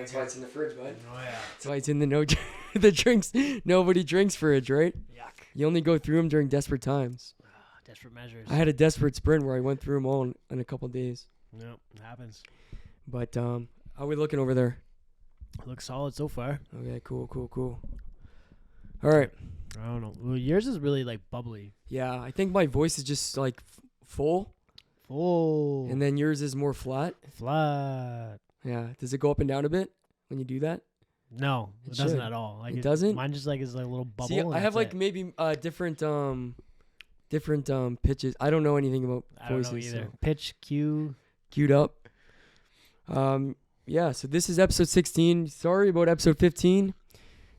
That's why it's in the fridge, bud. Oh yeah. That's why it's in the the drinks. Nobody drinks fridge, right? Yuck. You only go through them during desperate times. Desperate measures. I had a desperate sprint where I went through them all in a couple of days. Yep, it happens. But how are we looking over there? Looks solid so far. Okay, cool. All right. I don't know. Well, yours is really like bubbly. Yeah, I think my voice is just like full, and then yours is more flat. Flat. Yeah. Does it go up and down a bit when you do that? No, it doesn't at all. Like it doesn't? Mine just like is like a little bubble. See, I have like maybe different pitches. I don't know anything about voices. I don't know either. So. Pitch, cue. Queued up. Yeah, so this is episode 16. Sorry about episode 15.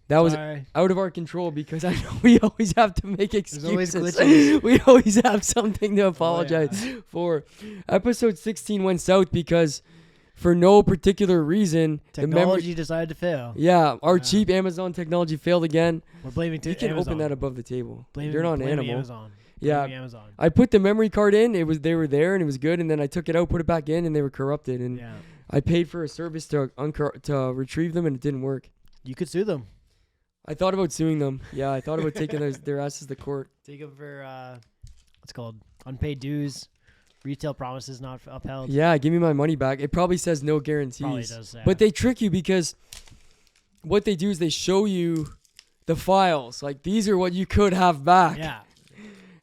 That was out of our control because I know we always have to make excuses. There's always glitches. We always have something to apologize for. Episode 16 went south because for no particular reason, technology decided to fail. Yeah, our cheap Amazon technology failed again. We're blaming You can open that above the table. You're not an animal. Amazon. Yeah, Amazon. I put the memory card in. They were there and it was good, and then I took it out, put it back in, and they were corrupted. And I paid for a service to retrieve them, and it didn't work. You could sue them. I thought about suing them. Yeah, I thought about taking their asses to court. Take them for what's it called unpaid dues, retail promises not upheld. Yeah, give me my money back. It probably says no guarantees. Probably does, yeah. But they trick you because what they do is they show you the files. Like, these are what you could have back. Yeah.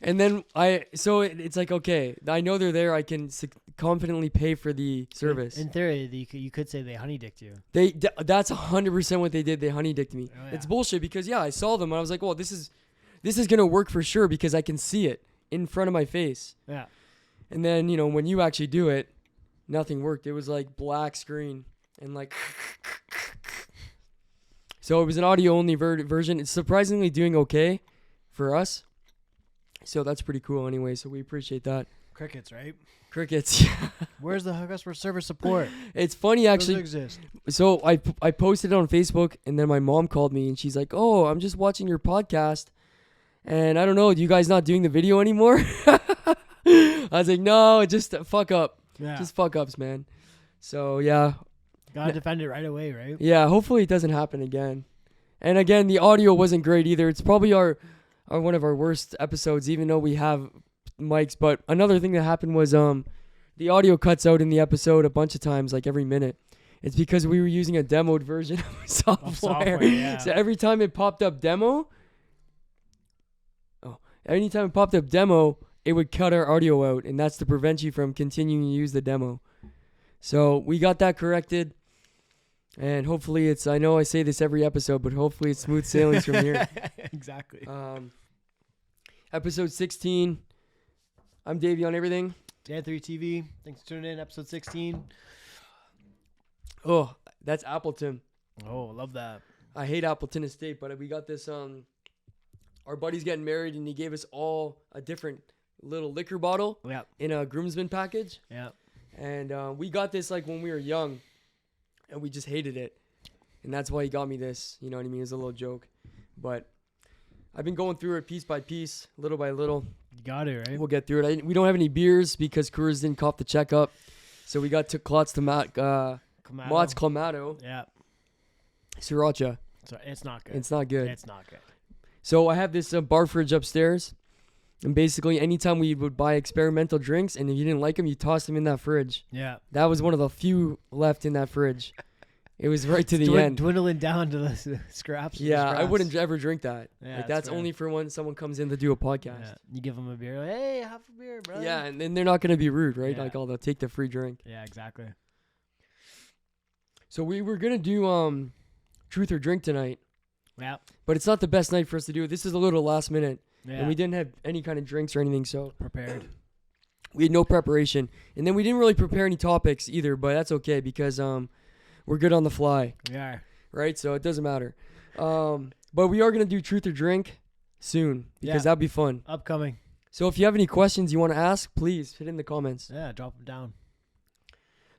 And then it's like, okay, I know they're there. I can confidently pay for the service. In theory, you could say they honey-dicked you. That's 100% what they did. They honey-dicked me. Oh, yeah. It's bullshit because, yeah, I saw them and I was like, well, this is going to work for sure because I can see it in front of my face. Yeah. And then, when you actually do it, nothing worked. It was like black screen and like... So it was an audio-only version. It's surprisingly doing okay for us. So that's pretty cool anyway, so we appreciate that. Crickets, right? Crickets. Where's the customer service support? It's funny, actually. Doesn't exist. So I posted it on Facebook, and then my mom called me, and she's like, oh, I'm just watching your podcast, and I don't know, you guys not doing the video anymore? I was like, no, just fuck up. Yeah. Just fuck ups, man. So, yeah. Gotta defend it right away, right? Yeah, hopefully it doesn't happen again. And again, the audio wasn't great either. It's probably one of our worst episodes, even though we have mics. But another thing that happened was the audio cuts out in the episode a bunch of times, like every minute. It's because we were using a demoed version of software. Yeah. So every time it popped up demo, it would cut our audio out, and that's to prevent you from continuing to use the demo. So we got that corrected. And hopefully I know I say this every episode, but hopefully it's smooth sailings from here. Exactly. Episode 16. I'm Davey on everything. Dan3 TV. Thanks for tuning in. Episode 16. Oh, that's Appleton. Oh, love that. I hate Appleton Estate, but we got this. Our buddy's getting married, and he gave us all a different little liquor bottle in a groomsman package. Yeah. And we got this like when we were young. And we just hated it. And that's why he got me this. You know what I mean? It's a little joke. But I've been going through it piece by piece, little by little. You got it, right? We'll get through it. We don't have any beers because Coors didn't cop the checkup. So we got Mott's Clamato. Yeah. Sriracha. So it's not good. It's not good. It's not good. So I have this bar fridge upstairs. And basically, anytime we would buy experimental drinks, and if you didn't like them, you tossed them in that fridge. Yeah. That was one of the few left in that fridge. It was right to the end. Dwindling down to the scraps. Yeah, I wouldn't ever drink that. Yeah, like, that's only for when someone comes in to do a podcast. Yeah. You give them a beer. Like, hey, have a beer, bro. Yeah, and then they're not going to be rude, right? Yeah. Like, they'll take the free drink. Yeah, exactly. So we were going to do Truth or Drink tonight. Yeah. But it's not the best night for us to do it. This is a little last minute. Yeah. And we didn't have any kind of drinks or anything, so prepared. We had no preparation. And then we didn't really prepare any topics either, but that's okay because we're good on the fly. Yeah. Right? So it doesn't matter. But we are going to do Truth or Drink soon because that'd be fun. Upcoming. So if you have any questions you want to ask, please hit in the comments. Yeah, drop them down.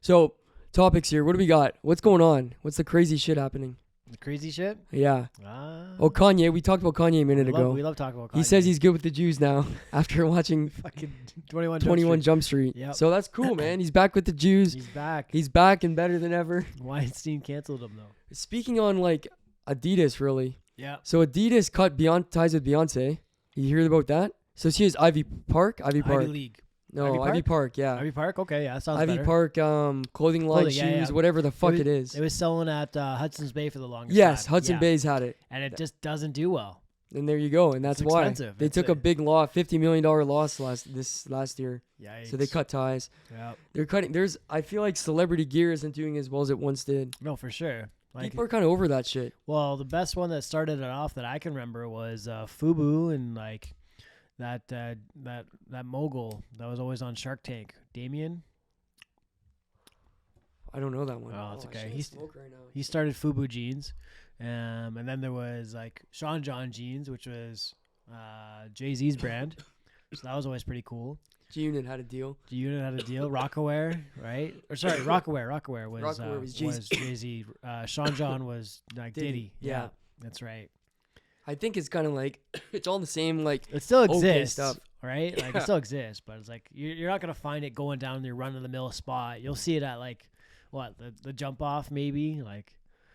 So, topics here. What do we got? What's going on? What's the crazy shit happening? The crazy shit? Yeah. Oh, Kanye. We talked about Kanye a minute ago. We love talking about Kanye. He says he's good with the Jews now after watching fucking 21 Jump Street. Yep. So that's cool, man. He's back with the Jews. He's back and better than ever. Weinstein canceled him, though. Speaking on, like, Adidas, really. Yeah. So Adidas cut ties with Beyonce. You hear about that? So she has Ivy Park? Ivy League. No, Ivy Park, yeah. Ivy Park? Okay, yeah, that sounds Ivy better. Park, clothing line, shoes, whatever the fuck it is. It was selling at Hudson's Bay for the longest time. Yes, Hudson Bay's had it. And it just doesn't do well. And there you go, and that's why. Expensive. They took a big loss, $50 million loss last year. Yikes. So they cut ties. Yep. They're cutting. I feel like celebrity gear isn't doing as well as it once did. No, for sure. Like, people are kind of over that shit. Well, the best one that started it off that I can remember was FUBU and like that mogul that was always on Shark Tank, Damien. I don't know that one. Oh, it's okay. He started FUBU jeans, and then there was like Sean John jeans, which was Jay-Z's brand. So that was always pretty cool. G-Unit had a deal. Rockaware, right? Or sorry, Rockaware was Jay-Z. Sean John was like Diddy. Yeah, that's right. I think it's kind of like it's all the same. Like it still exists, stuff. Right? Like it still exists, but it's like you're not gonna find it going down your run of the mill spot. You'll see it at like what the jump off maybe like.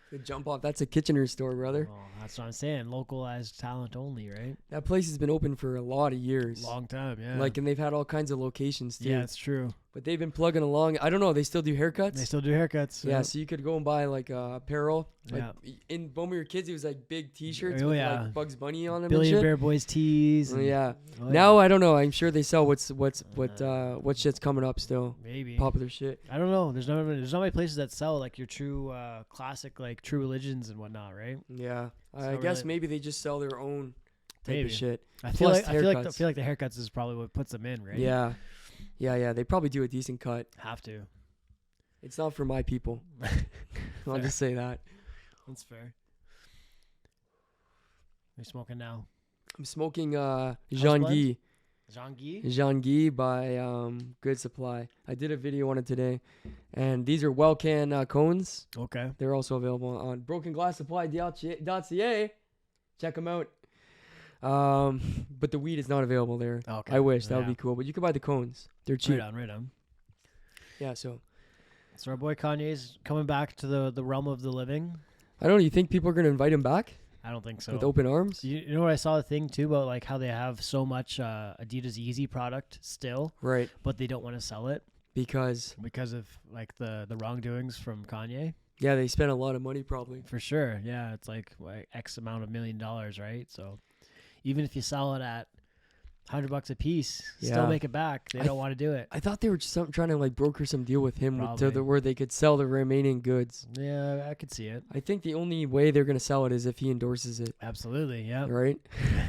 The jump off, that's a Kitchener store, brother. Oh, that's what I'm saying. Localized talent only, right? That place has been open for a lot of years. Long time, yeah. Like, and they've had all kinds of locations, too. Yeah, it's true. But they've been plugging along. I don't know. They still do haircuts? They still do haircuts. Yeah, so you could go and buy, like, apparel. Like, yeah. when we were kids, it was, like, big T-shirts with, like, Bugs Bunny on them Billion and shit. Bear Boys tees. Yeah. Now, I don't know. I'm sure they sell what shit's coming up still. Maybe. Popular shit. I don't know. There's not many places that sell, like, your true classic, like, True Religions and whatnot, right? Yeah. I guess maybe they just sell their own type of shit. I feel like the haircuts is probably what puts them in, right? Yeah. Yeah. They probably do a decent cut. Have to. It's not for my people. I'll just say that. That's fair. What are you smoking now? I'm smoking Jean-Guy. Jean-Guy? Jean-Guy by Good Supply. I did a video on it today. And these are well-can cones. Okay. They're also available on brokenglasssupply.ca. Check them out. But the weed is not available there. Okay. I wish. That would be cool. But you can buy the cones. They're cheap. Right on. Yeah, so our boy Kanye's coming back to the realm of the living. I don't know. You think people are going to invite him back? I don't think so. With open arms? You know what I saw the thing too about like how they have so much Adidas Yeezy product still. Right. But they don't want to sell it. Because of like the wrongdoings from Kanye. Yeah, they spent a lot of money probably. For sure. Yeah, it's like X amount of $1 million, right? So even if you sell it at $100 a piece, still make it back. They don't want to do it. I thought they were just trying to like broker some deal with him where they could sell the remaining goods. Yeah, I could see it. I think the only way they're gonna sell it is if he endorses it. Absolutely, yeah. Right.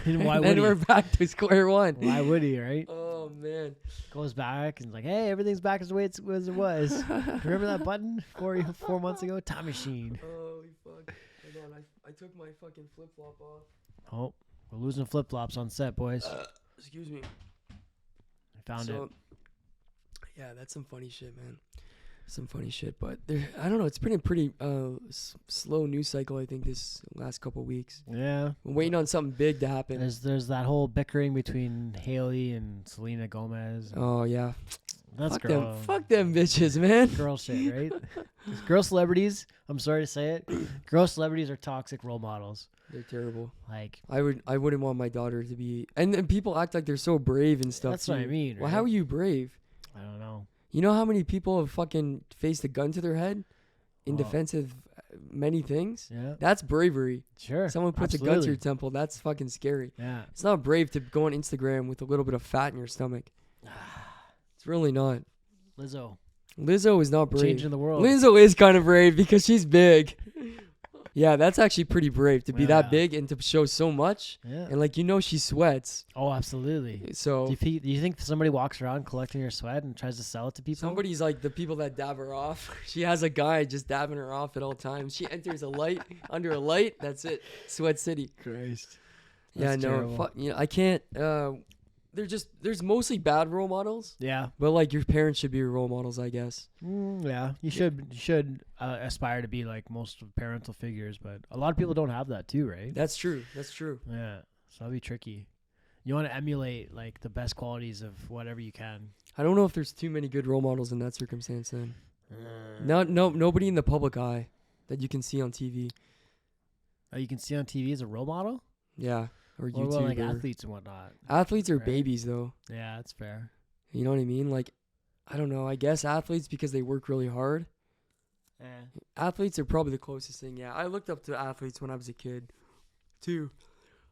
And why would then he? We're back to square one. Why would he? Right. Oh man. Goes back and like, hey, everything's back as the way it was. Remember that button 4 months ago? Time machine. Holy fuck! Hold on, I took my fucking flip flop off. Oh, we're losing flip flops on set, boys. Excuse me. I found it. Yeah, that's some funny shit, man. Some funny shit, but I don't know. It's pretty slow news cycle. I think this last couple weeks. Yeah, I'm waiting on something big to happen. There's that whole bickering between Haley and Selena Gomez. Oh yeah, that's fuck them bitches, man. Girl shit, right? Girl celebrities. I'm sorry to say it. Girl celebrities are toxic role models. They're terrible. Like I wouldn't want my daughter to be. And then people act like they're so brave and stuff. That's what I mean. Well, how are you brave? I don't know. You know how many people have fucking faced a gun to their head in defense of many things? Yeah. That's bravery. Sure. Someone puts a gun to your temple. That's fucking scary. Yeah. It's not brave to go on Instagram with a little bit of fat in your stomach. It's really not. Lizzo is not brave. Changing the world. Lizzo is kind of brave because she's big. Yeah, that's actually pretty brave to be that big and to show so much. Yeah. And like, she sweats. Oh, absolutely. So do you think somebody walks around collecting her sweat and tries to sell it to people? Somebody's like the people that dab her off. She has a guy just dabbing her off at all times. She enters a light under a light. That's it. Sweat City. Christ. That's terrible. Fuck. I can't. there's mostly bad role models. Yeah. But like your parents should be your role models, I guess. Yeah. You should aspire to be like most parental figures, but a lot of people don't have that too, right? That's true. Yeah. So that'll be tricky. You want to emulate like the best qualities of whatever you can. I don't know if there's too many good role models in that circumstance then. Nobody in the public eye that you can see on TV. Oh, you can see on TV as a role model? Yeah. Or YouTube. Or like athletes and whatnot. Athletes are babies though. Yeah, that's fair. You know what I mean? Like, I don't know. I guess athletes because they work really hard. Yeah. Athletes are probably the closest thing. Yeah. I looked up to athletes when I was a kid too.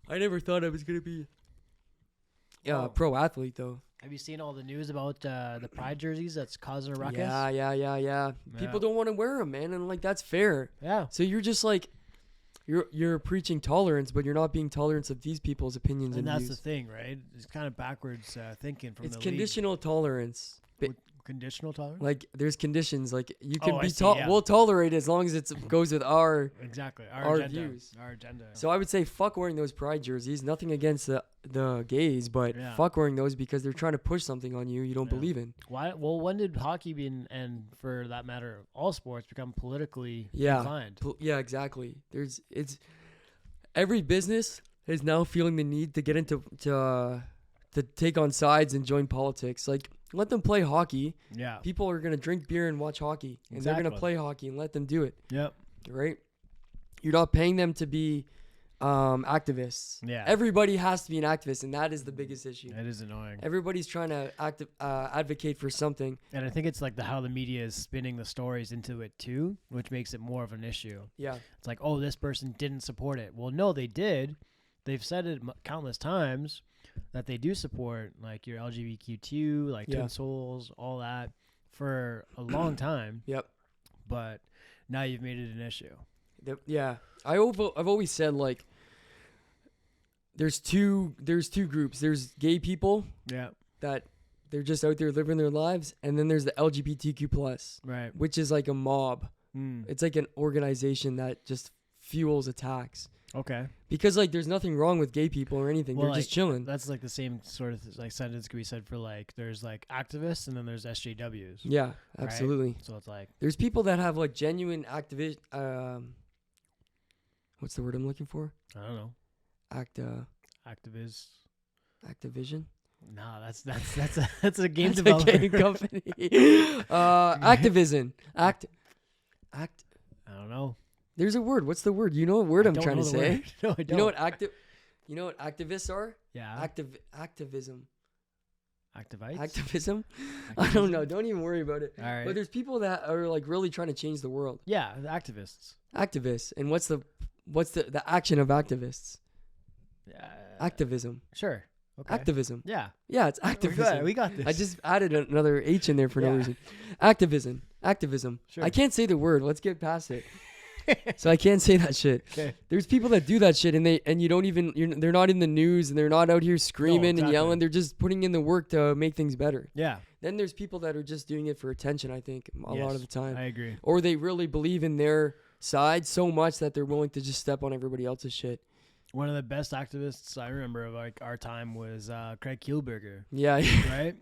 I never thought I was going to be a pro athlete though. Have you seen all the news about the pride jerseys that's causing a ruckus? Yeah. People don't want to wear them, man. And like, that's fair. Yeah. So you're just like, You're preaching tolerance, but you're not being tolerant of these people's opinions and that's views. the thing, right? It's kind of backwards thinking from the league. It's conditional tolerance. Conditional tolerance? Like there's conditions. Like you can we'll tolerate it as long as it goes with our agenda, views. Our agenda. So I would say fuck wearing those pride jerseys. Nothing against the gays, but fuck wearing those because they're trying to push something on you don't believe in. Why? Well, when did hockey and for that matter, all sports become politically inclined? Yeah, exactly. It's every business is now feeling the need to get into to take on sides and join politics. Like, let them play hockey. Yeah. People are going to drink beer and watch hockey. And they're going to play hockey and let them do it. Yep. Right? You're not paying them to be activists. Yeah. Everybody has to be an activist, and that is the biggest issue. It is annoying. Everybody's trying to advocate for something. And I think it's like how the media is spinning the stories into it too, which makes it more of an issue. Yeah. It's like, oh, this person didn't support it. Well, no, they did. They've said it countless times that they do support like your LGBTQ, like Twin Souls, all that for a long time. Yep. But now you've made it an issue. Yeah. I've always said like there's two groups. There's gay people. Yeah. That they're just out there living their lives, and then there's the LGBTQ plus. Right. Which is like a mob. It's like an organization that just fuels attacks. Okay. Because like there's nothing wrong with gay people or anything. They're just chilling. That's like the same sort of like sentence could be said for like there's like activists and then there's SJWs. Yeah, absolutely. Right? So it's like there's people that have like genuine activist. What's the word I'm looking for? I don't know. Activision. No, that's a game developer. A game company. Activism. I don't know. There's a word. What's the word? You know what word I'm trying to say? No, I don't. You know what activists are? Yeah. Activism. Activites? Activism? I don't know. Don't even worry about it. All right. But there's people that are like really trying to change the world. Yeah, the activists. Activists. And what's the action of activists? Activism. Sure. Okay. Activism. Yeah. Yeah, it's activism. We got this. I just added another H in there for no reason. Activism. Sure. I can't say the word. Let's get past it. So I can't say that shit. Okay. There's people that do that shit and you don't even they're not in the news and they're not out here screaming and yelling. They're just putting in the work to make things better. Yeah. Then there's people that are just doing it for attention, I think, a lot of the time. I agree. Or they really believe in their side so much that they're willing to just step on everybody else's shit. One of the best activists I remember of like our time was Craig Kielburger. Yeah. Right?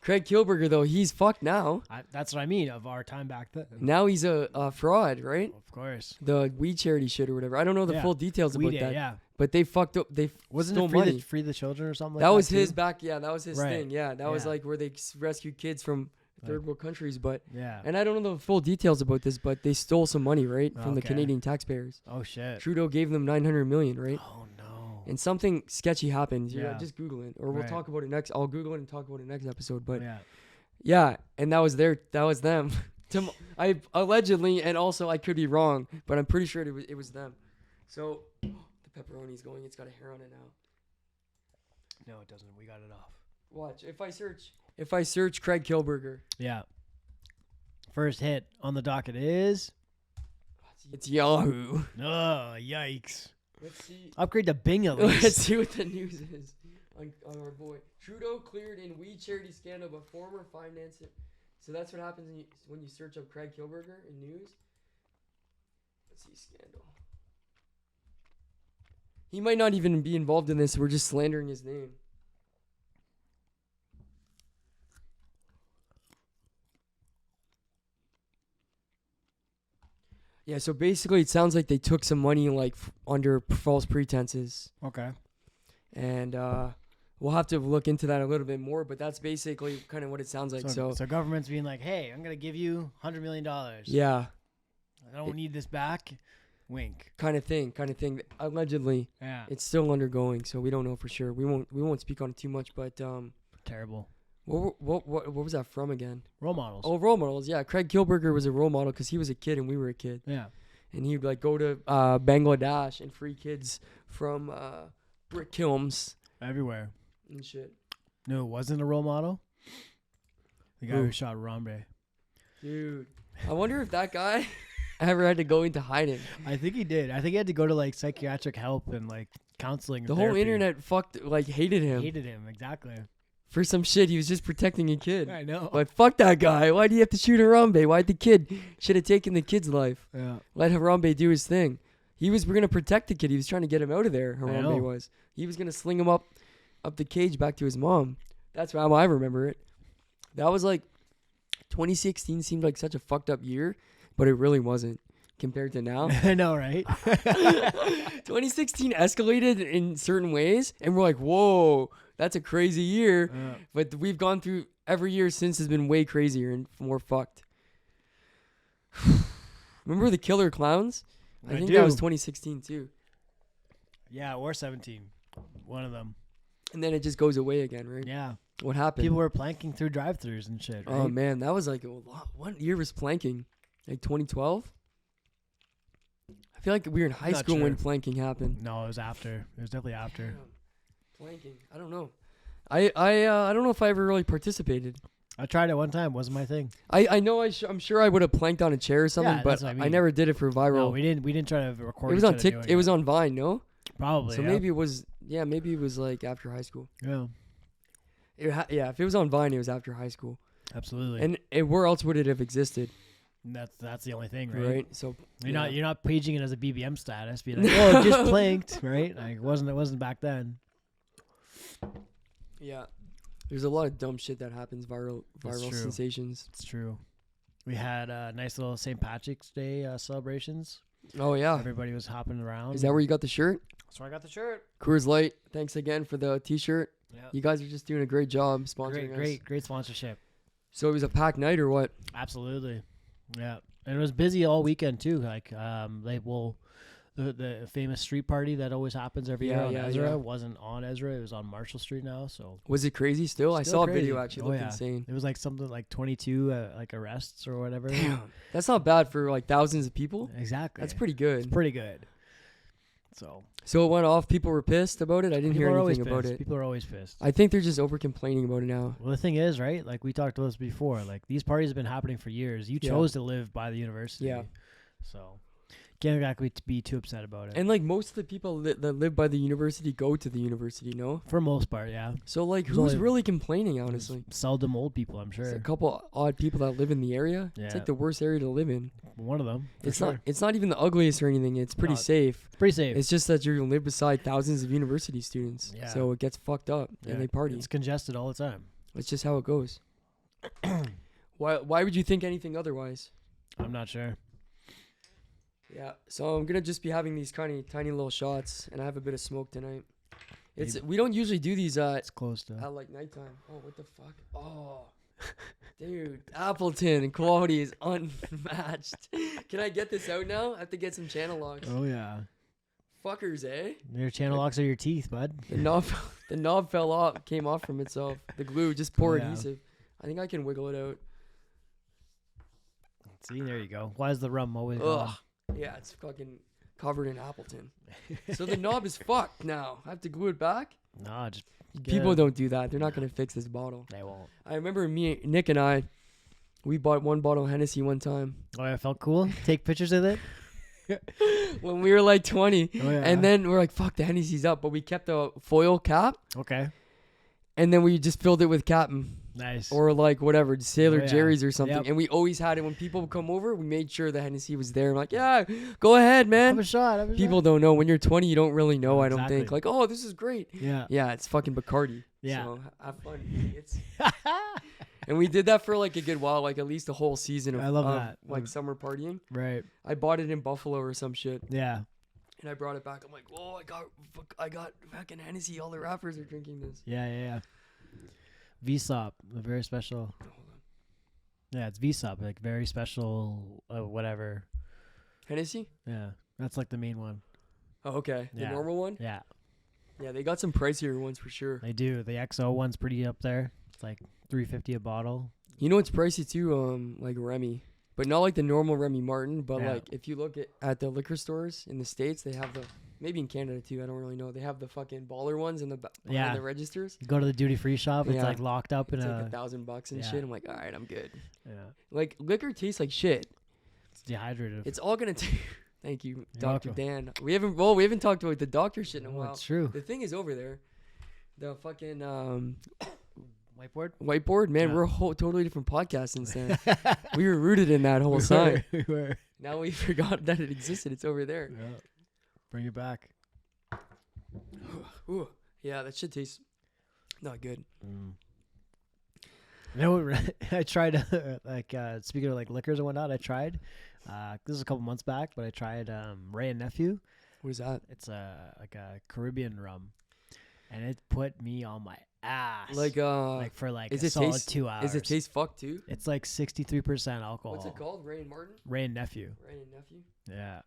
Craig Kielburger, though, he's fucked now. That's what I mean of our time back then. Now he's a fraud, right? Of course. The weed charity shit or whatever. I don't know the full details about that. Yeah. But they fucked up. They wasn't stole it free money. The Free the Children or something like that? That was too? his back. Yeah, that was his thing. Yeah, that was like where they rescued kids from third world countries. But and I don't know the full details about this, but they stole some money, right, from the Canadian taxpayers. Oh shit. Trudeau gave them $900 million, right? Oh no. And something sketchy happened. Yeah, just Google it, or we'll talk about it next. I'll Google it and talk about it next episode. But yeah, and that was them. I allegedly, and also I could be wrong, but I'm pretty sure it was them. So the pepperoni's going. It's got a hair on it now. No, it doesn't. We got it off. Watch if I search Craig Kielburger. Yeah. First hit on the docket is. It's Yahoo. Oh, yikes. Let's see. Upgrade to Bing at least. Let's see what the news is on our boy. Trudeau cleared in weed charity scandal, but former finance. So that's what happens when you search up Craig Kielburger in news. Let's see, scandal. He might not even be involved in this. We're just slandering his name. Yeah, so basically it sounds like they took some money like under false pretenses. Okay. And we'll have to look into that a little bit more, but that's basically kind of what it sounds like. So government's being like, hey, I'm going to give you $100 million. Yeah. I don't need this back. Wink. Kind of thing. Allegedly. Yeah. It's still undergoing, so we don't know for sure. We won't speak on it too much, but terrible. What was that from again? Role models. Oh, role models. Yeah, Craig Kilberger was a role model because he was a kid and we were a kid. Yeah. And he'd like go to Bangladesh and free kids from brick kilns everywhere and shit. No, it wasn't a role model. The guy who shot Harambe. Dude, I wonder if that guy ever had to go into hiding. I think he did. I think he had to go to like psychiatric help and like counseling. The whole internet hated him. Hated him, exactly. For some shit, he was just protecting a kid. I know. But fuck that guy. Why do you have to shoot Harambe? Why'd the kid should have taken the kid's life? Yeah. Let Harambe do his thing. We're gonna protect the kid. He was trying to get him out of there. Harambe was. He was gonna sling him up the cage back to his mom. That's how I remember it. That was like 2016 seemed like such a fucked up year, but it really wasn't compared to now. I know, right? 2016 escalated in certain ways, and we're like, whoa, that's a crazy year. But we've gone through every year since has been way crazier and more fucked. Remember the Killer Clowns? I think that was 2016 too. Yeah, or 17. One of them. And then it just goes away again, right? Yeah. What happened? People were planking through drive-thrus and shit, right? Oh, man. That was like a lot. What year was planking? Like 2012? I feel like we were in high school when planking happened. No, it was after. It was definitely after. Damn. Planking. I don't know. I don't know if I ever really participated. I tried it one time. Wasn't my thing. I know I'm sure I would have planked on a chair or something, but I never did it for viral. No, we didn't try to record. It was on TikTok. It was on Vine, no? Probably. So maybe it was. Yeah, maybe it was like after high school. Yeah. If it was on Vine, it was after high school. Absolutely. And where else would it have existed? That's the only thing, right? Right. So you're not paging it as a BBM status. Be like, oh, just planked, right? Like it wasn't back then. Yeah. There's a lot of dumb shit that happens, viral sensations. It's true. We had nice little St. Patrick's Day celebrations. Oh, yeah. Everybody was hopping around. Is that where you got the shirt? That's where I got the shirt. Coors Light, thanks again for the T-shirt. Yeah. You guys are just doing a great job sponsoring us. Great sponsorship. So it was a packed night or what? Absolutely. Yeah. And it was busy all weekend, too. Like, the famous street party that always happens every year on Ezra wasn't on Ezra. It was on Marshall Street now. So was it crazy still? I saw a video actually. It looked insane. It was like something like 22 like arrests or whatever. Damn. That's not bad for like thousands of people. Exactly. That's pretty good. It's pretty good. So it went off. People were pissed about it. I didn't hear anything about it. People are always pissed. I think they're just over complaining about it now. Well, the thing is, right? Like we talked about this before. Like these parties have been happening for years. You chose to live by the university. Yeah. So can't exactly be too upset about it. And like most of the people that live by the university go to the university, no? For most part, yeah. So like who's really complaining, honestly? Seldom old people, I'm sure. It's a couple odd people that live in the area. Yeah. It's like the worst area to live in. One of them. It's not even the ugliest or anything. It's pretty safe. Pretty safe. It's just that you're gonna live beside thousands of university students. Yeah. So it gets fucked up and they party. It's congested all the time. That's just how it goes. Why would you think anything otherwise? I'm not sure. Yeah, so I'm gonna just be having these tiny little shots, and I have a bit of smoke tonight. We don't usually do these it's close to at like nighttime. Oh, what the fuck? Oh, dude, Appleton quality is unmatched. Can I get this out now? I have to get some channel locks. Oh yeah, fuckers, eh? Your channel locks are your teeth, bud. The knob fell off, came off from itself. The glue, just pour adhesive. I think I can wiggle it out. See, there you go. Why is the rum always gone? Yeah, it's fucking covered in Appleton. So the knob is fucked now. I have to glue it back? Nah, just... People don't do that. They're not going to fix this bottle. They won't. I remember Nick and I, we bought one bottle of Hennessy one time. Oh, it felt cool? Take pictures of it? When we were like 20. Oh, yeah. And then we're like, fuck, the Hennessy's up. But we kept the foil cap. Okay. And then we just filled it with Captain. Nice. Or like whatever, Sailor Jerry's or something. Yep. And we always had it when people would come over. We made sure the Hennessy was there. I'm like, yeah, go ahead, man. Have a shot. People don't know. When you're 20, you don't really know, I don't think. Like, oh, this is great. Yeah. Yeah, it's fucking Bacardi. Yeah. So have fun, idiots. And we did that for like a good while, like at least a whole season of, I love that. like summer partying. Right. I bought it in Buffalo or some shit. Yeah. And I brought it back. I'm like, whoa, I got fucking Hennessy. All the rappers are drinking this. Yeah. VSOP, a very special. Oh, hold on. Yeah, it's VSOP, like very special, whatever. Hennessy? Yeah, that's like the main one. Oh, okay. The normal one? Yeah. Yeah, they got some pricier ones for sure. They do. The XO one's pretty up there. It's like $3.50 a bottle. You know it's pricey too, like Remy. But not like the normal Remy Martin, but like if you look at the liquor stores in the States, they have maybe in Canada too, I don't really know. They have the fucking baller ones in the the registers. You go to the duty free shop, it's like locked up in like $1,000 and shit. I'm like, all right, I'm good. Yeah. Like liquor tastes like shit. It's dehydrative. It's all gonna take. Thank you, Dr. Dan. We haven't talked about the doctor shit in a while. It's true. The thing is over there, the fucking whiteboard. Man, we're a whole totally different podcast since then. We were rooted in that whole sign. We were. Now we forgot that it existed. It's over there. Yeah. Bring it back. Ooh. Yeah, that shit tastes not good. You know, I tried speaking of like liquors and whatnot. I tried. This is a couple months back, but I tried Ray and Nephew. What is that? It's like a Caribbean rum, and it put me on my ass. Like for like is a it solid 2 hours. Is it taste fucked too? It's like 63% alcohol. What's it called? Ray and Martin? Ray and Nephew. Ray and Nephew. Yeah.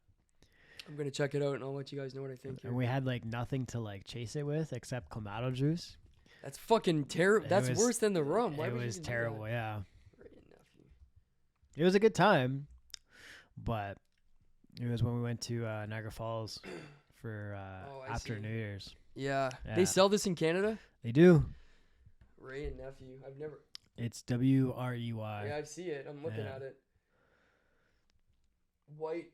I'm gonna check it out and I'll let you guys know what I think. And we had like nothing to like chase it with except Clamato juice. That's fucking terrible. That's worse than the rum. Why it was terrible. Yeah. Ray and Nephew. It was a good time, but it was when we went to Niagara Falls for after New Year's. Yeah. They sell this in Canada? They do. Ray and Nephew. I've never. It's WREY. Yeah, I see it. I'm looking at it. White,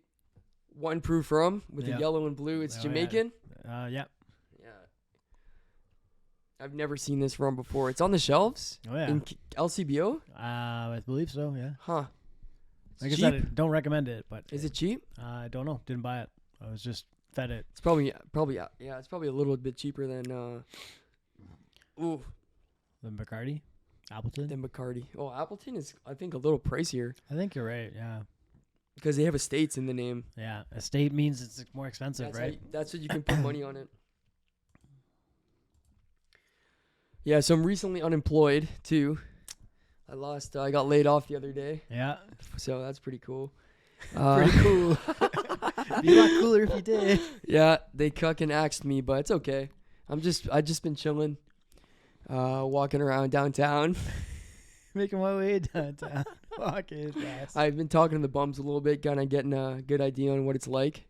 one proof rum with the yellow and blue. It's Jamaican. Yeah. Yeah. I've never seen this rum before. It's on the shelves. Oh yeah. In LCBO. I believe so. Yeah. Huh. Like I said, I don't recommend it, but is it cheap? I don't know. Didn't buy it. I was just fed it. It's probably yeah. It's probably a little bit cheaper than the Bacardi, Appleton. Than Bacardi. Oh, Appleton is I think a little pricier. I think you're right. Yeah. Because they have estates in the name. Yeah, estate means it's more expensive, right? That's what you can put money on it. Yeah, so I'm recently unemployed too. I got laid off the other day. Yeah. So that's pretty cool. Pretty cool. It'd be a lot cooler if you did. Yeah, they cucking axed me, but it's okay. I just been chilling, walking around downtown. Making my way downtown. Walking fast. I've been talking to the bums a little bit, kind of getting a good idea on what it's like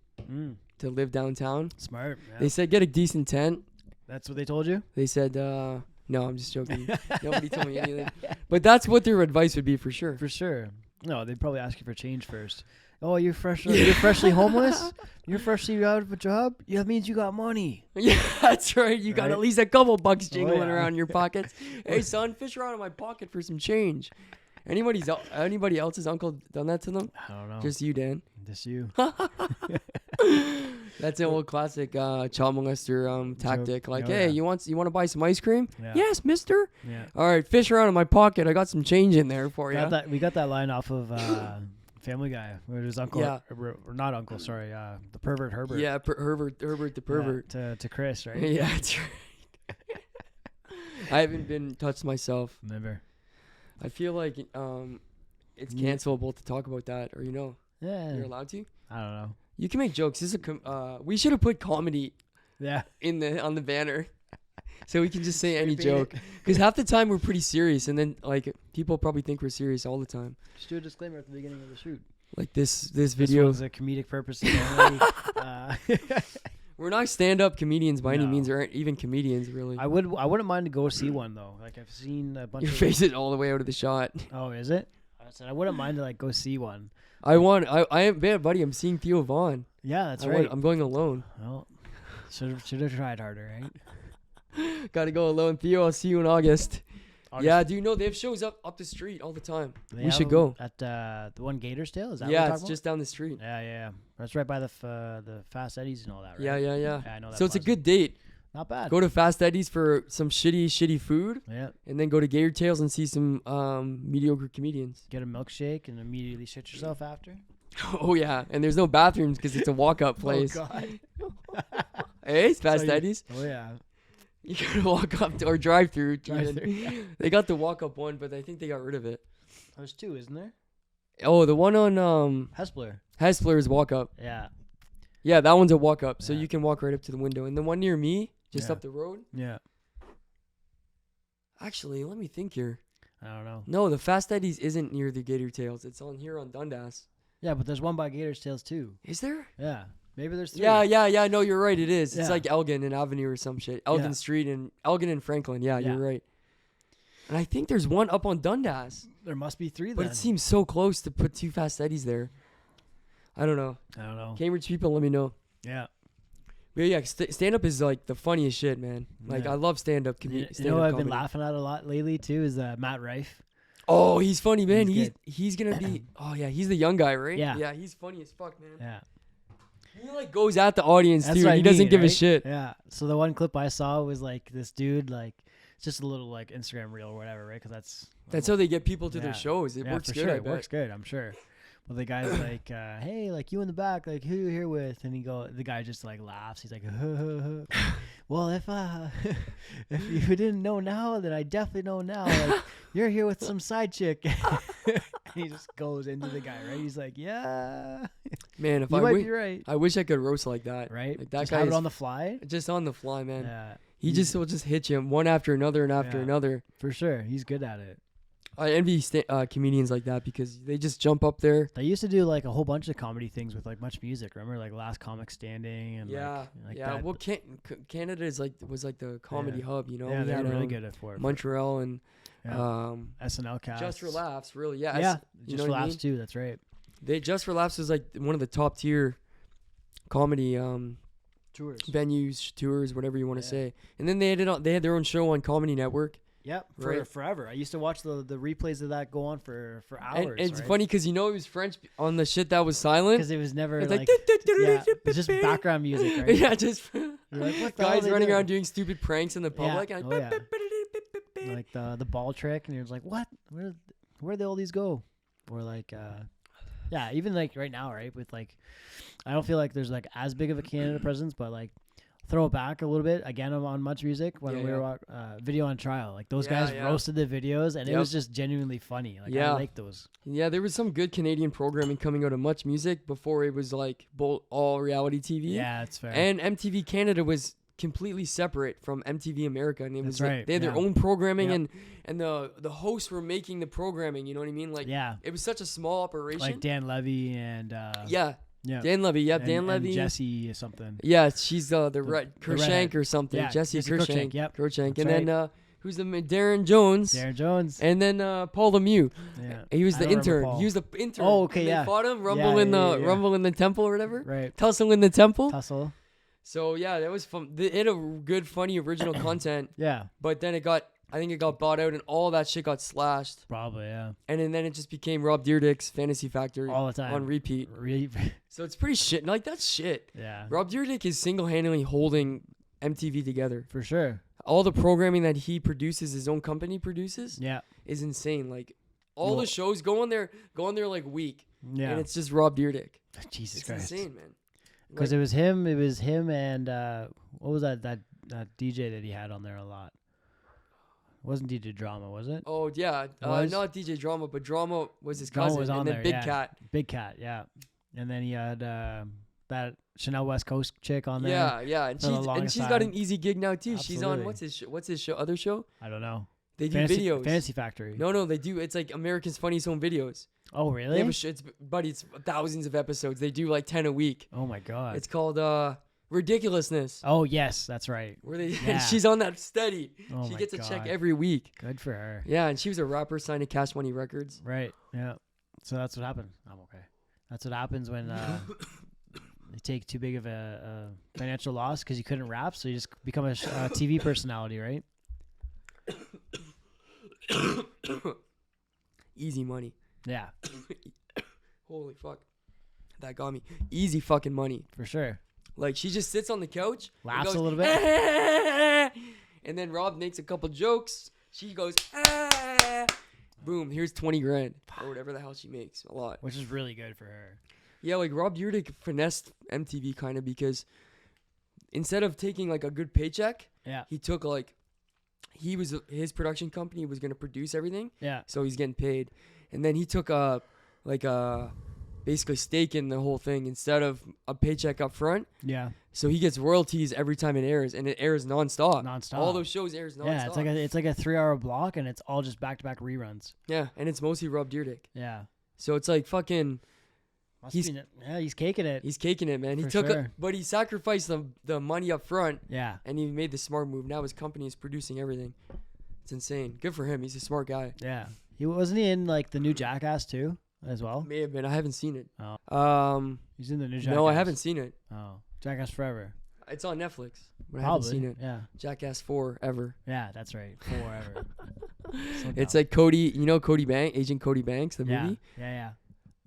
to live downtown. Smart. Yeah. They said get a decent tent. That's what they told you? They said, no, I'm just joking. Nobody told me anything. But that's what their advice would be for sure. For sure. No, they'd probably ask you for change first. Oh, you're freshly homeless? You're freshly out of a job? Yeah, that means you got money. Yeah, that's right. You got at least a couple bucks jingling around your pockets. Hey, son, fish around in my pocket for some change. Anybody else's uncle done that to them? I don't know. Just you, Dan. Just you. That's an old classic child molester tactic. Joke. Like, hey, you want to buy some ice cream? Yeah. Yes, mister. Yeah. All right, fish around in my pocket. I got some change in there for you. We got that line off of Family Guy, where his uncle, or not uncle, sorry, the pervert Herbert. Yeah, Herbert the pervert. Yeah, to Chris, right? Yeah, that's right. I haven't been touched myself. Never. I feel like it's cancelable to talk about that, or Yeah. you're allowed to. I don't know. You can make jokes. This is we should have put comedy. Yeah. On the banner, so we can just say any joke. Because half the time we're pretty serious, and then like people probably think we're serious all the time. Just do a disclaimer at the beginning of the shoot. Like this video is a comedic purpose only. We're not stand-up comedians by any means, or even comedians really. I wouldn't mind to go see one though. Like I've seen a bunch. Your face is all the way out of the shot. Oh, is it? I said I wouldn't mind to like go see one. I am bad, buddy. I'm seeing Theo Vaughn. Yeah, that's right. I'm going alone. Well, should have tried harder, right? Got to go alone, Theo. I'll see you in August. Yeah, do you know they have shows up the street all the time? We should go at the one Gatorsdale. Is that? Yeah, it's just down the street. Yeah. That's right by the Fast Eddies and all that, right? Yeah. I know that. So it's a good date. Not bad. Go to Fast Eddie's for some shitty food. Yeah. And then go to Gator Tales and see some mediocre comedians. Get a milkshake and immediately shit yourself after. Oh, yeah. And there's no bathrooms because it's a walk-up place. Oh, God. Hey, it's Fast Eddie's. Oh, yeah. You gotta walk up or drive through. Yeah. They got the walk-up one, but I think they got rid of it. There's 2, isn't there? Oh, the one on Hespler is walk-up. Yeah. Yeah, that one's a walk-up, so you can walk right up to the window. And the one near me, just up the road. Yeah. Actually, let me think here. I don't know. No, the Fast Eddie's isn't near the Gator Tails. It's on here on Dundas. Yeah, but there's one by Gator's Tails too. Is there? Yeah. Maybe there's 3. Yeah. No, you're right. It is. It's Yeah. like Elgin and Avenue or some shit. Elgin Street and Elgin and Franklin. Yeah, you're right. And I think there's one up on Dundas. There must be 3 then. But it seems so close to put 2 Fast Eddie's there. I don't know. Cambridge people, let me know. Yeah. But yeah, stand-up is like the funniest shit, man. Like I love stand-up. You know what I've been laughing at a lot lately too is Matt Rife. Oh, he's funny, man. He's gonna be. Oh yeah, he's the young guy, right? Yeah. Yeah, he's funny as fuck, man. Yeah. He like goes at the audience That's too. He doesn't give a right? shit. Yeah. So the one clip I saw was like this dude, like it's just a little like Instagram reel or whatever, right? Because that's how they get people to their shows. It works good. Sure. It works good, I'm sure. Well, the guy's like, hey, like you in the back, like who you here with? And the guy just like laughs. He's like, well, if you didn't know now, then I definitely know now. Like you're here with some side chick. And he just goes into the guy, right? He's like, yeah. Man, if you might be right. I wish I could roast like that. Right? Like that just guy have it on the fly. Just on the fly, man. Yeah. He will just hit you one after another and after another. For sure, he's good at it. I envy comedians like that because they just jump up there. They used to do like a whole bunch of comedy things with like much music. Remember, like Last Comic Standing and like that. Well, Canada was like the comedy hub, you know. Yeah, they're really good at it. Montreal and SNL cast. Just for Laughs, really. Yeah, Just for Laughs too. That's right. Just for Laughs was like one of the top tier comedy tours, venues, tours, whatever you want to say. And then they had their own show on Comedy Network. Yep, forever. I used to watch the replays of that go on for hours. And it's funny because it was French on the shit that was silent. Because it was never like it's just background music, right? Yeah, just like, what the guys running around doing stupid pranks in the public. Yeah. And like the ball trick, and you're just like, what? Where'd all these go? Or like, even like right now, right? With like, I don't feel like there's like as big of a Canada presence, but like. Throw it back a little bit again on Much Music when we were Video on Trial. Like those guys roasted the videos and it was just genuinely funny. Like I like those. Yeah, there was some good Canadian programming coming out of Much Music before it was like all reality TV. Yeah, that's fair. And MTV Canada was completely separate from MTV America, and it was right. Like, they had their own programming, and the hosts were making the programming. You know what I mean? Like it was such a small operation. Like Dan Levy and Yeah, Dan Levy. Yep, Dan Levy. And Jesse something. Yeah, she's the Kershank or something. Yeah, Jesse Kershank. Yep. Kershank. That's and then who's the Darren Jones? Darren Jones. And then Paul Lemieux. Yeah. He was the intern. He was the intern. Oh, okay, They fought him. Rumble in the temple or whatever. Right. Tussle in the temple. Tussle. So yeah, that was fun. It had a good, funny original content. Yeah. But then I think it got bought out and all that shit got slashed. Probably, yeah. And then it just became Rob Dyrdek's Fantasy Factory all the time on repeat. So it's pretty shit. Like that's shit. Yeah. Rob Dyrdek is single-handedly holding MTV together. For sure. All the programming that he produces, his own company produces, is insane. Like all the shows go on there like week. Yeah. And it's just Rob Dyrdek. Jesus Christ. It's insane, man. Because it was him and what was that DJ that he had on there a lot? It wasn't DJ Drama, was it? Oh yeah, not DJ Drama, but Drama was his cousin, was on and then there, Big Cat. Big Cat, yeah. And then he had that Chanel West Coast chick on there. Yeah, and she's got an easy gig now too. Absolutely. She's on what's his show? Other show? I don't know. They do videos. Fantasy Factory. No, they do. It's like America's Funniest Home Videos. Oh really? They have it's thousands of episodes. They do like 10 a week. Oh my god. It's called Ridiculousness. Oh yes, that's right. Where and she's on that steady. Oh she my gets a God. check every week. Good for her. Yeah, and she was a rapper signed to Cash Money Records. Right. Yeah. So that's what happened. I'm okay. That's what happens when you take too big of a financial loss because you couldn't rap, so you just become a TV personality, right? Easy money. Yeah. Holy fuck. That got me. Easy fucking money. For sure. Like she just sits on the couch, laughs goes, a little bit, and then Rob makes a couple jokes. She goes, boom, here's 20 grand or whatever the hell she makes. A lot, which is really good for her. Yeah, like Rob Dyrdek finessed MTV kind of because instead of taking like a good paycheck, he took like his production company was gonna produce everything. Yeah. So he's getting paid, and then he took basically stake in the whole thing instead of a paycheck up front. Yeah. So he gets royalties every time it airs, and it airs nonstop. All those shows airs nonstop. Yeah, it's like a 3-hour block, and it's all just back-to-back reruns. Yeah, and it's mostly Rob Dyrdek. Yeah. So it's like fucking. He's caking it. He's caking it, man. He took but he sacrificed the money up front. Yeah. And he made the smart move. Now his company is producing everything. It's insane. Good for him. He's a smart guy. Yeah. Wasn't he in like the new Jackass too as well? May have been. I haven't seen it. Oh. He's in the new Jackass. No, I haven't seen it. Oh. Jackass Forever. It's on Netflix. But Probably. I haven't seen it. Yeah. Jackass 4 ever. Yeah, that's right. 4 ever. It's like Cody, Cody Banks, Agent Cody Banks, the movie? Yeah.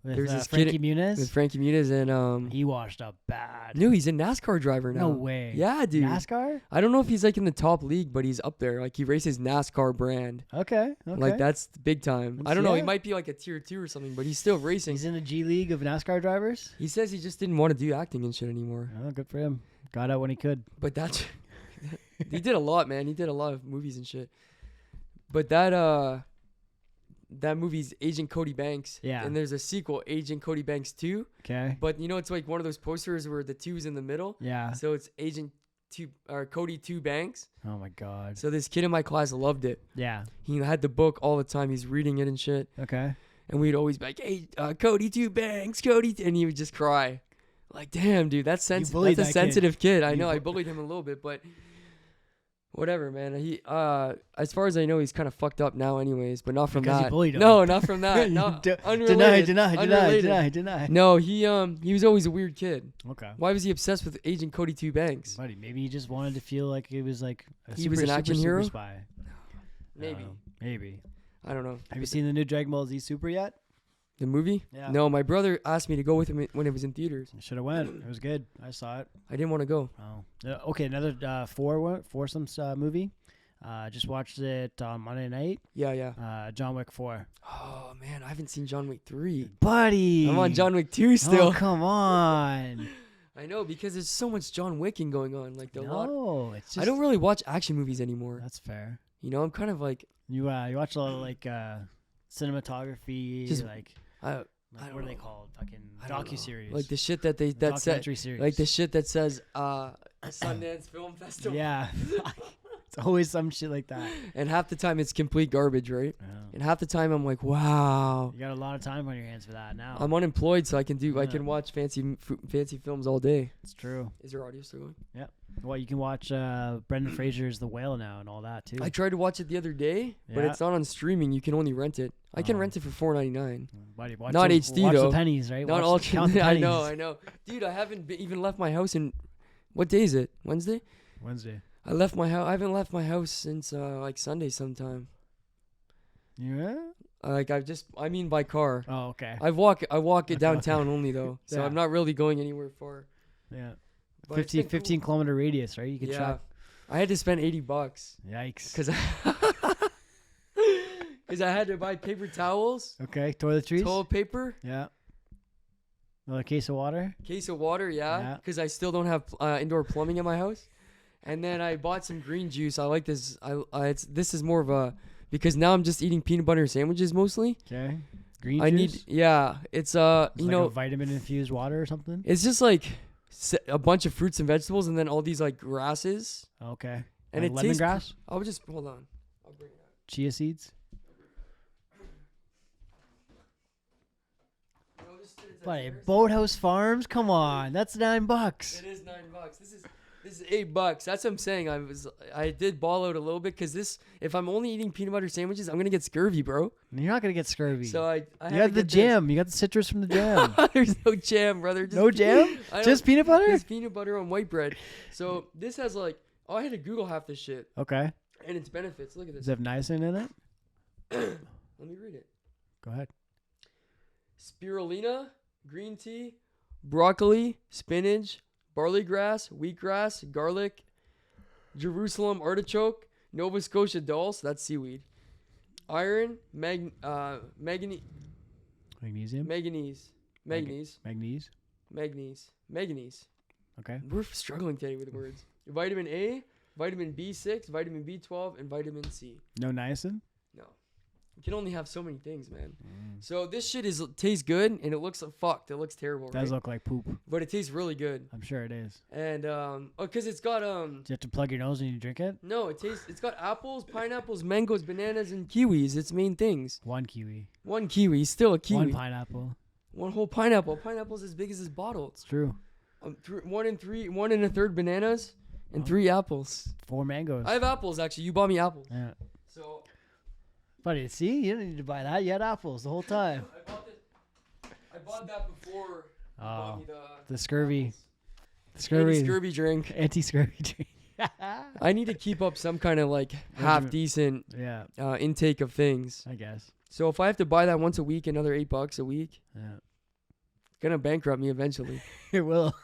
With Frankie Muniz? With Frankie Muniz and he washed up bad. No, he's a NASCAR driver now. No way. Yeah, dude. NASCAR? I don't know if he's like in the top league, but he's up there. Like he races NASCAR brand. Okay. Like that's big time. I don't know. He might be like a tier 2 or something, but he's still racing. He's in the G League of NASCAR drivers? He says he just didn't want to do acting and shit anymore. Oh, good for him. Got out when he could. But that's he did a lot, man. He did a lot of movies and shit. But that movie's Agent Cody Banks. Yeah. And there's a sequel, Agent Cody Banks 2. Okay. But it's like one of those posters where the 2's in the middle. Yeah. So it's Agent 2 or Cody 2 Banks. Oh my God. So this kid in my class loved it. Yeah. He had the book all the time. He's reading it and shit. Okay. And we'd always be like, hey, Cody 2 Banks, Cody. And he would just cry. Like, damn, dude, that's a sensitive kid. I know. I bullied him a little bit, but whatever, man. He, as far as I know, he's kind of fucked up now, anyways. But not from that. You bullied him. No, not from that. No, unrelated. Deny. No, he was always a weird kid. Okay. Why was he obsessed with Agent Cody 2 Banks? Buddy, maybe he just wanted to feel like he was like he was an action hero. Spy. Maybe. Maybe. I don't know. Have you seen the new Dragon Ball Z Super yet? The movie? Yeah. No, my brother asked me to go with him when it was in theaters. Should have went. It was good. I saw it. I didn't want to go. Oh. Okay, another foursomes movie. Just watched it on Monday night. Yeah. John Wick 4. Oh, man. I haven't seen John Wick 3. Buddy. I'm on John Wick 2 still. Oh, come on. I know, because there's so much John Wicking going on. Like it's just, I don't really watch action movies anymore. That's fair. I'm kind of like... You watch a lot of like cinematography, just, like... what are they called? Fucking docuseries. Like the shit that documentary series. Like the shit that says Sundance Film Festival. Yeah. It's always some shit like that. And half the time it's complete garbage, right? Yeah. And half the time I'm like, wow. You got a lot of time on your hands for that now. I'm unemployed, so I can watch fancy films all day. It's true. Is your audio still going? Yeah. Well, you can watch Brendan Fraser's The Whale now and all that too. I tried to watch it the other day, but it's not on streaming. You can only rent it. I can rent it for $4.99. Not HD watch though. The pennies, right? Not all. Count the pennies. I know. Dude, I haven't even left my house in. What day is it? Wednesday. I left my house. I haven't left my house since like Sunday sometime. Yeah. I mean by car. Oh, okay. I walk it downtown only though, so I'm not really going anywhere far. Yeah. 15 kilometer radius, right? You can track. I had to spend $80. Yikes. Because I had to buy paper towels. Okay, toiletries. Toilet paper. Yeah. Another case of water. Yeah. Because I still don't have indoor plumbing in my house. And then I bought some green juice. I like this. This is more of a because now I'm just eating peanut butter sandwiches mostly. Okay. Green juice. It's like a vitamin infused water or something. It's just like a bunch of fruits and vegetables, and then all these like grasses. Okay. And like lemongrass. I'll just hold on. I'll bring it up. Chia seeds. But Boathouse Farms, come on, that's $9. It is $9. This is $8. That's what I'm saying. I did ball out a little bit because if I'm only eating peanut butter sandwiches, I'm gonna get scurvy, bro. You're not gonna get scurvy. So I you got the jam. You got the citrus from the jam. There's no jam, brother. No jam? Just peanut butter? Just peanut butter on white bread. So this has like I had to Google half this shit. Okay. And its benefits. Look at this. Does it have niacin in it? Let me read it. Go ahead. Spirulina, green tea, broccoli, spinach, barley grass, wheatgrass, garlic, Jerusalem artichoke, Nova Scotia dulse, that's seaweed, iron, manganese. Okay. We're struggling today with words. Vitamin A, vitamin B6, vitamin B12, and vitamin C. No niacin? No. You can only have so many things, man. So this shit tastes good, and it looks fucked. It looks terrible, It does look like poop. But it tastes really good. I'm sure it is. And, because it's got, Do you have to plug your nose when you drink it? No, it's got apples, pineapples, mangoes, bananas, and kiwis. Its main things. One kiwi. One kiwi, still a kiwi. One pineapple. One whole pineapple. Pineapple's as big as this bottle. It's true. 1 1/3 bananas, and 3 apples. 4 mangoes. I have apples, actually. You bought me apples. Yeah. So. Buddy, see? You didn't need to buy that. You had apples the whole time. I bought that before. The scurvy. Anti-scurvy drink. Anti-scurvy drink. I need to keep up some kind of like half decent intake of things. I guess. So if I have to buy that once a week, another $8 a week, it's gonna bankrupt me eventually. It will.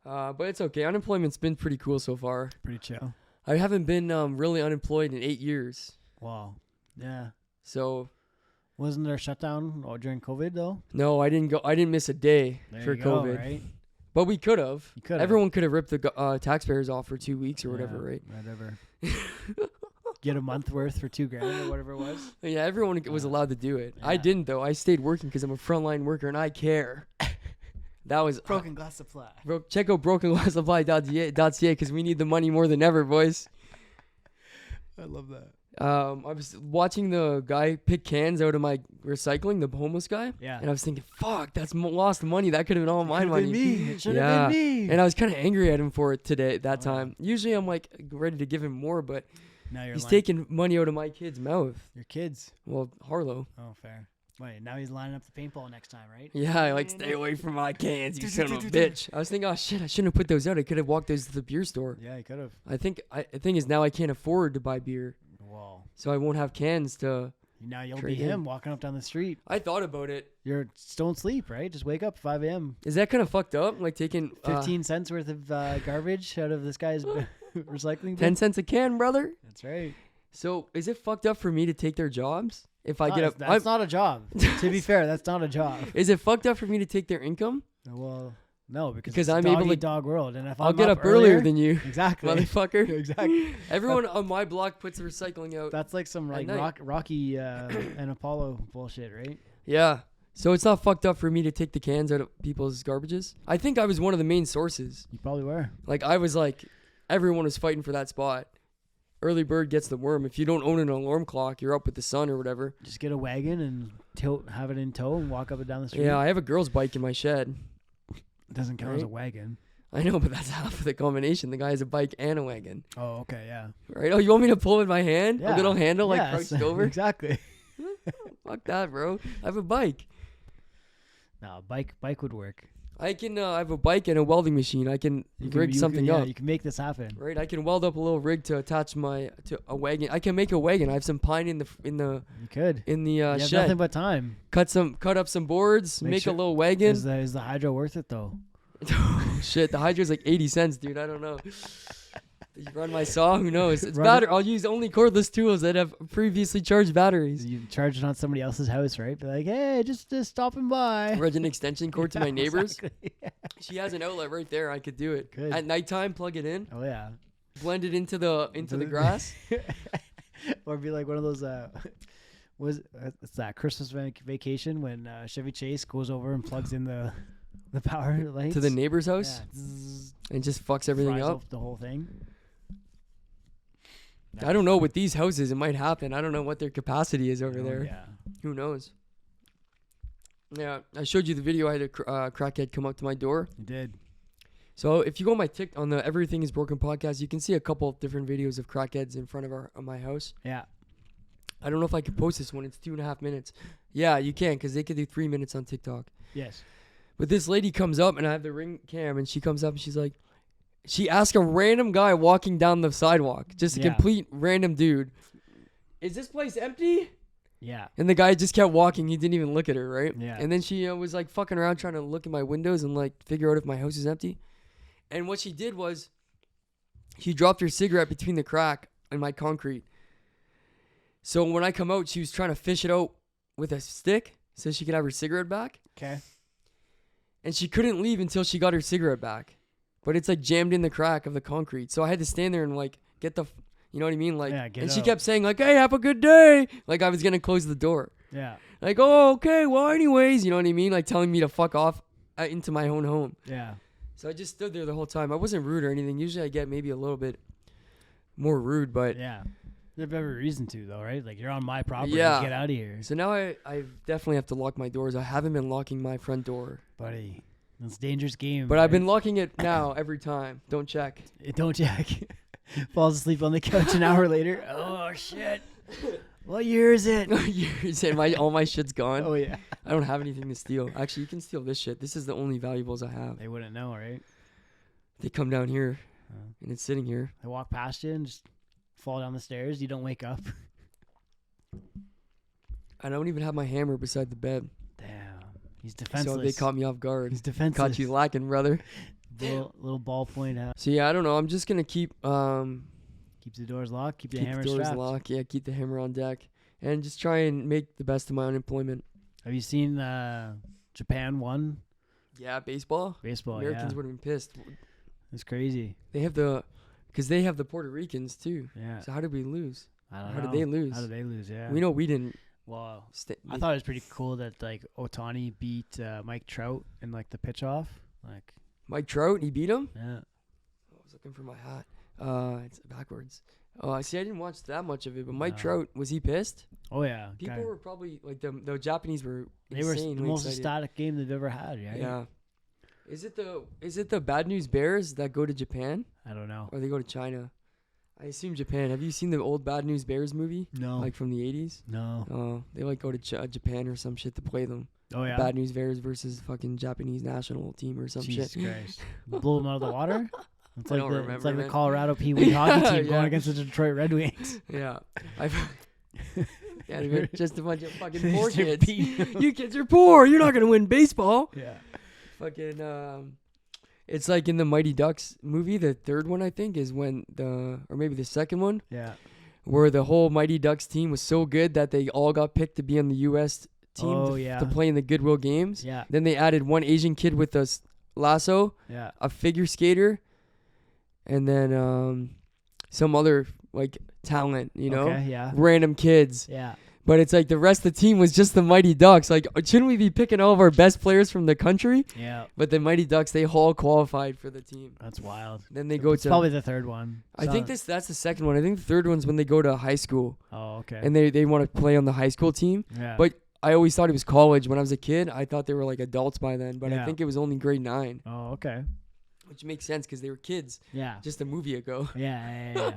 But it's okay. Unemployment's been pretty cool so far. Pretty chill. I haven't been really unemployed in 8 years. Wow. Yeah. So. Wasn't there a shutdown during COVID though? No, I didn't go. I didn't miss a day for COVID. Right? But we could have. Everyone could have ripped the taxpayers off for 2 weeks or whatever, right? Whatever. Get a month worth for $2,000 or whatever it was. Yeah, everyone was allowed to do it. Yeah. I didn't though. I stayed working because I'm a frontline worker and I care. That was Broken Glass Supply. Check out brokenglasssupply.ca because we need the money more than ever, boys. I love that. I was watching the guy pick cans out of my recycling, the homeless guy. Yeah. And I was thinking, fuck, that's lost money. That could have been all my money. It should have been me. And I was kind of angry at him for it that time. Usually I'm like ready to give him more, but he's taking money out of my kid's mouth. Your kids? Well, Harlow. Oh, fair. Wait, now he's lining up the paintball next time, right? Yeah, stay away from my cans, you son of a bitch. I was thinking, oh shit, I shouldn't have put those out. I could have walked those to the beer store. Yeah, you could have. I think the thing is now I can't afford to buy beer. Whoa. So I won't have cans to. Now you'll be him walking up down the street. I thought about it. Don't sleep, right? Just wake up 5 a.m. Is that kind of fucked up? Like taking 15 cents worth of garbage out of this guy's recycling bin? 10 cents a can, brother. That's right. So is it fucked up for me to take their jobs? If I get up, that's not a job. To be fair, that's not a job. Is it fucked up for me to take their income? Well, no, because I'm able to dog world, and if I'll get up earlier than you, exactly, motherfucker. Exactly. Everyone on my block puts the recycling out. That's like some Rocky and Apollo bullshit, right? Yeah. So it's not fucked up for me to take the cans out of people's garbages. I think I was one of the main sources. You probably were. I was everyone was fighting for that spot. Early bird gets the worm. If you don't own an alarm clock, you're up with the sun or whatever. Just get a wagon and have it in tow and walk up and down the street. Yeah, I have a girl's bike in my shed. It doesn't count as a wagon. I know, but that's half of the combination. The guy has a bike and a wagon. Oh, okay, yeah. Right? Oh, you want me to pull with my hand? Yeah. A little handle crouched over? Exactly. Fuck that, bro. I have a bike. No, bike would work. I can. I have a bike and a welding machine. I can rig something up. You can make this happen. Right. I can weld up a little rig to attach to a wagon. I can make a wagon. I have some pine in the You could. In the you have shed. Nothing but time. Cut up some boards. Make a little wagon. Is the hydro worth it though? Oh, shit, the hydro's 80 cents, dude. I don't know. You run my saw? Who knows? It's battery. I'll use only cordless tools that have previously charged batteries. You charge it on somebody else's house, right? Be like, hey, just stopping by. Run an extension cord to my neighbor's. Exactly. She has an outlet right there. I could do it. Good. At nighttime, plug it in. Oh yeah. Blend it into the grass. Or be like one of those. It's that Christmas vacation when Chevy Chase goes over and plugs in the power lights to the neighbor's house, and just fucks everything up. The whole thing. I don't know. With these houses, it might happen. I don't know what their capacity is over there. Yeah. Who knows? Yeah, I showed you the video. I had a crackhead come up to my door. You did. So if you go on my on the Everything Is Broken podcast, you can see a couple of different videos of crackheads in front of my house. Yeah. I don't know if I can post this one. It's 2.5 minutes. Yeah, you can, because they could do 3 minutes on TikTok. Yes. But this lady comes up, and I have the Ring cam, and she comes up, and she's like, she asked a random guy walking down the sidewalk, just a complete random dude, is this place empty? Yeah. And the guy just kept walking. He didn't even look at her, right? Yeah. And then she was like fucking around trying to look at my windows and like figure out if my house is empty. And what she did was she dropped her cigarette between the crack in my concrete. So when I come out, she was trying to fish it out with a stick so she could have her cigarette back. Okay. And she couldn't leave until she got her cigarette back. But it's like jammed in the crack of the concrete. So I had to stand there and like get the, you know what I mean? Like, and she kept saying like, hey, have a good day. Like I was going to close the door. Yeah. Like, oh, okay. Well, anyways, you know what I mean? Like telling me to fuck off into my own home. Yeah. So I just stood there the whole time. I wasn't rude or anything. Usually I get maybe a little bit more rude, but. Yeah. There's every reason to though, right? Like you're on my property. Yeah. Get out of here. So now I definitely have to lock my doors. I haven't been locking my front door. Buddy. That's a dangerous game. But right? I've been locking it now every time. Don't check. Don't check. Falls asleep on the couch an hour later. Oh, shit. What year is it? Years and all my shit's gone. Oh, yeah. I don't have anything to steal. Actually, you can steal this shit. This is the only valuables I have. They wouldn't know, right? They come down here, and it's sitting here. They walk past you and just fall down the stairs. You don't wake up. I don't even have my hammer beside the bed. Damn. He's defenseless. So they caught me off guard. He's defenseless. Caught you lacking, brother. Little ballpoint out. So yeah, I don't know. I'm just gonna keep keep the doors locked. Keep the hammer strapped. Locked. Yeah, keep the hammer on deck, and just try and make the best of my unemployment. Have you seen Japan won? Yeah, baseball. Americans would have been pissed. It's crazy. They have because they have the Puerto Ricans too. Yeah. So how did we lose? I don't know. How did they lose? Yeah. We know we didn't. Well, I thought it was pretty cool that like Ohtani beat Mike Trout in like the pitch off. Like Mike Trout, he beat him? Yeah. I was looking for my hat. It's backwards. Oh, see, I didn't watch that much of it, but Mike Trout, was he pissed? Oh yeah. People were probably like the Japanese were. They were the most ecstatic game they've ever had. Right? Yeah. Is it the Bad News Bears that go to Japan? I don't know. Or they go to China? I assume Japan. Have you seen the old Bad News Bears movie? No. Like from the 80s? No. Oh, they like go to Japan or some shit to play them. Oh, yeah? Bad News Bears versus fucking Japanese national team or some Jesus shit. Christ. Blow them out of the water? It's like, it's like the Colorado Pee Wee hockey team going against the Detroit Red Wings. Yeah. They're just a bunch of fucking poor kids. You kids are poor. You're not going to win baseball. Yeah. Fucking... It's like in the Mighty Ducks movie, the third one, I think, is when or maybe the second one. Yeah. Where the whole Mighty Ducks team was so good that they all got picked to be on the U.S. team to play in the Goodwill Games. Yeah. Then they added one Asian kid with a lasso, a figure skater, and then some other like talent, random kids. Yeah. But it's like the rest of the team was just the Mighty Ducks. Like, shouldn't we be picking all of our best players from the country? Yeah. But the Mighty Ducks, they all qualified for the team. That's wild. Then they go it's probably the third one. I think that's the second one. I think the third one's when they go to high school. Oh, okay. And they want to play on the high school team. Yeah. But I always thought it was college. When I was a kid, I thought they were like adults by then. But I think it was only grade 9. Oh, okay. Which makes sense because they were kids. Yeah. Just a movie ago. Yeah.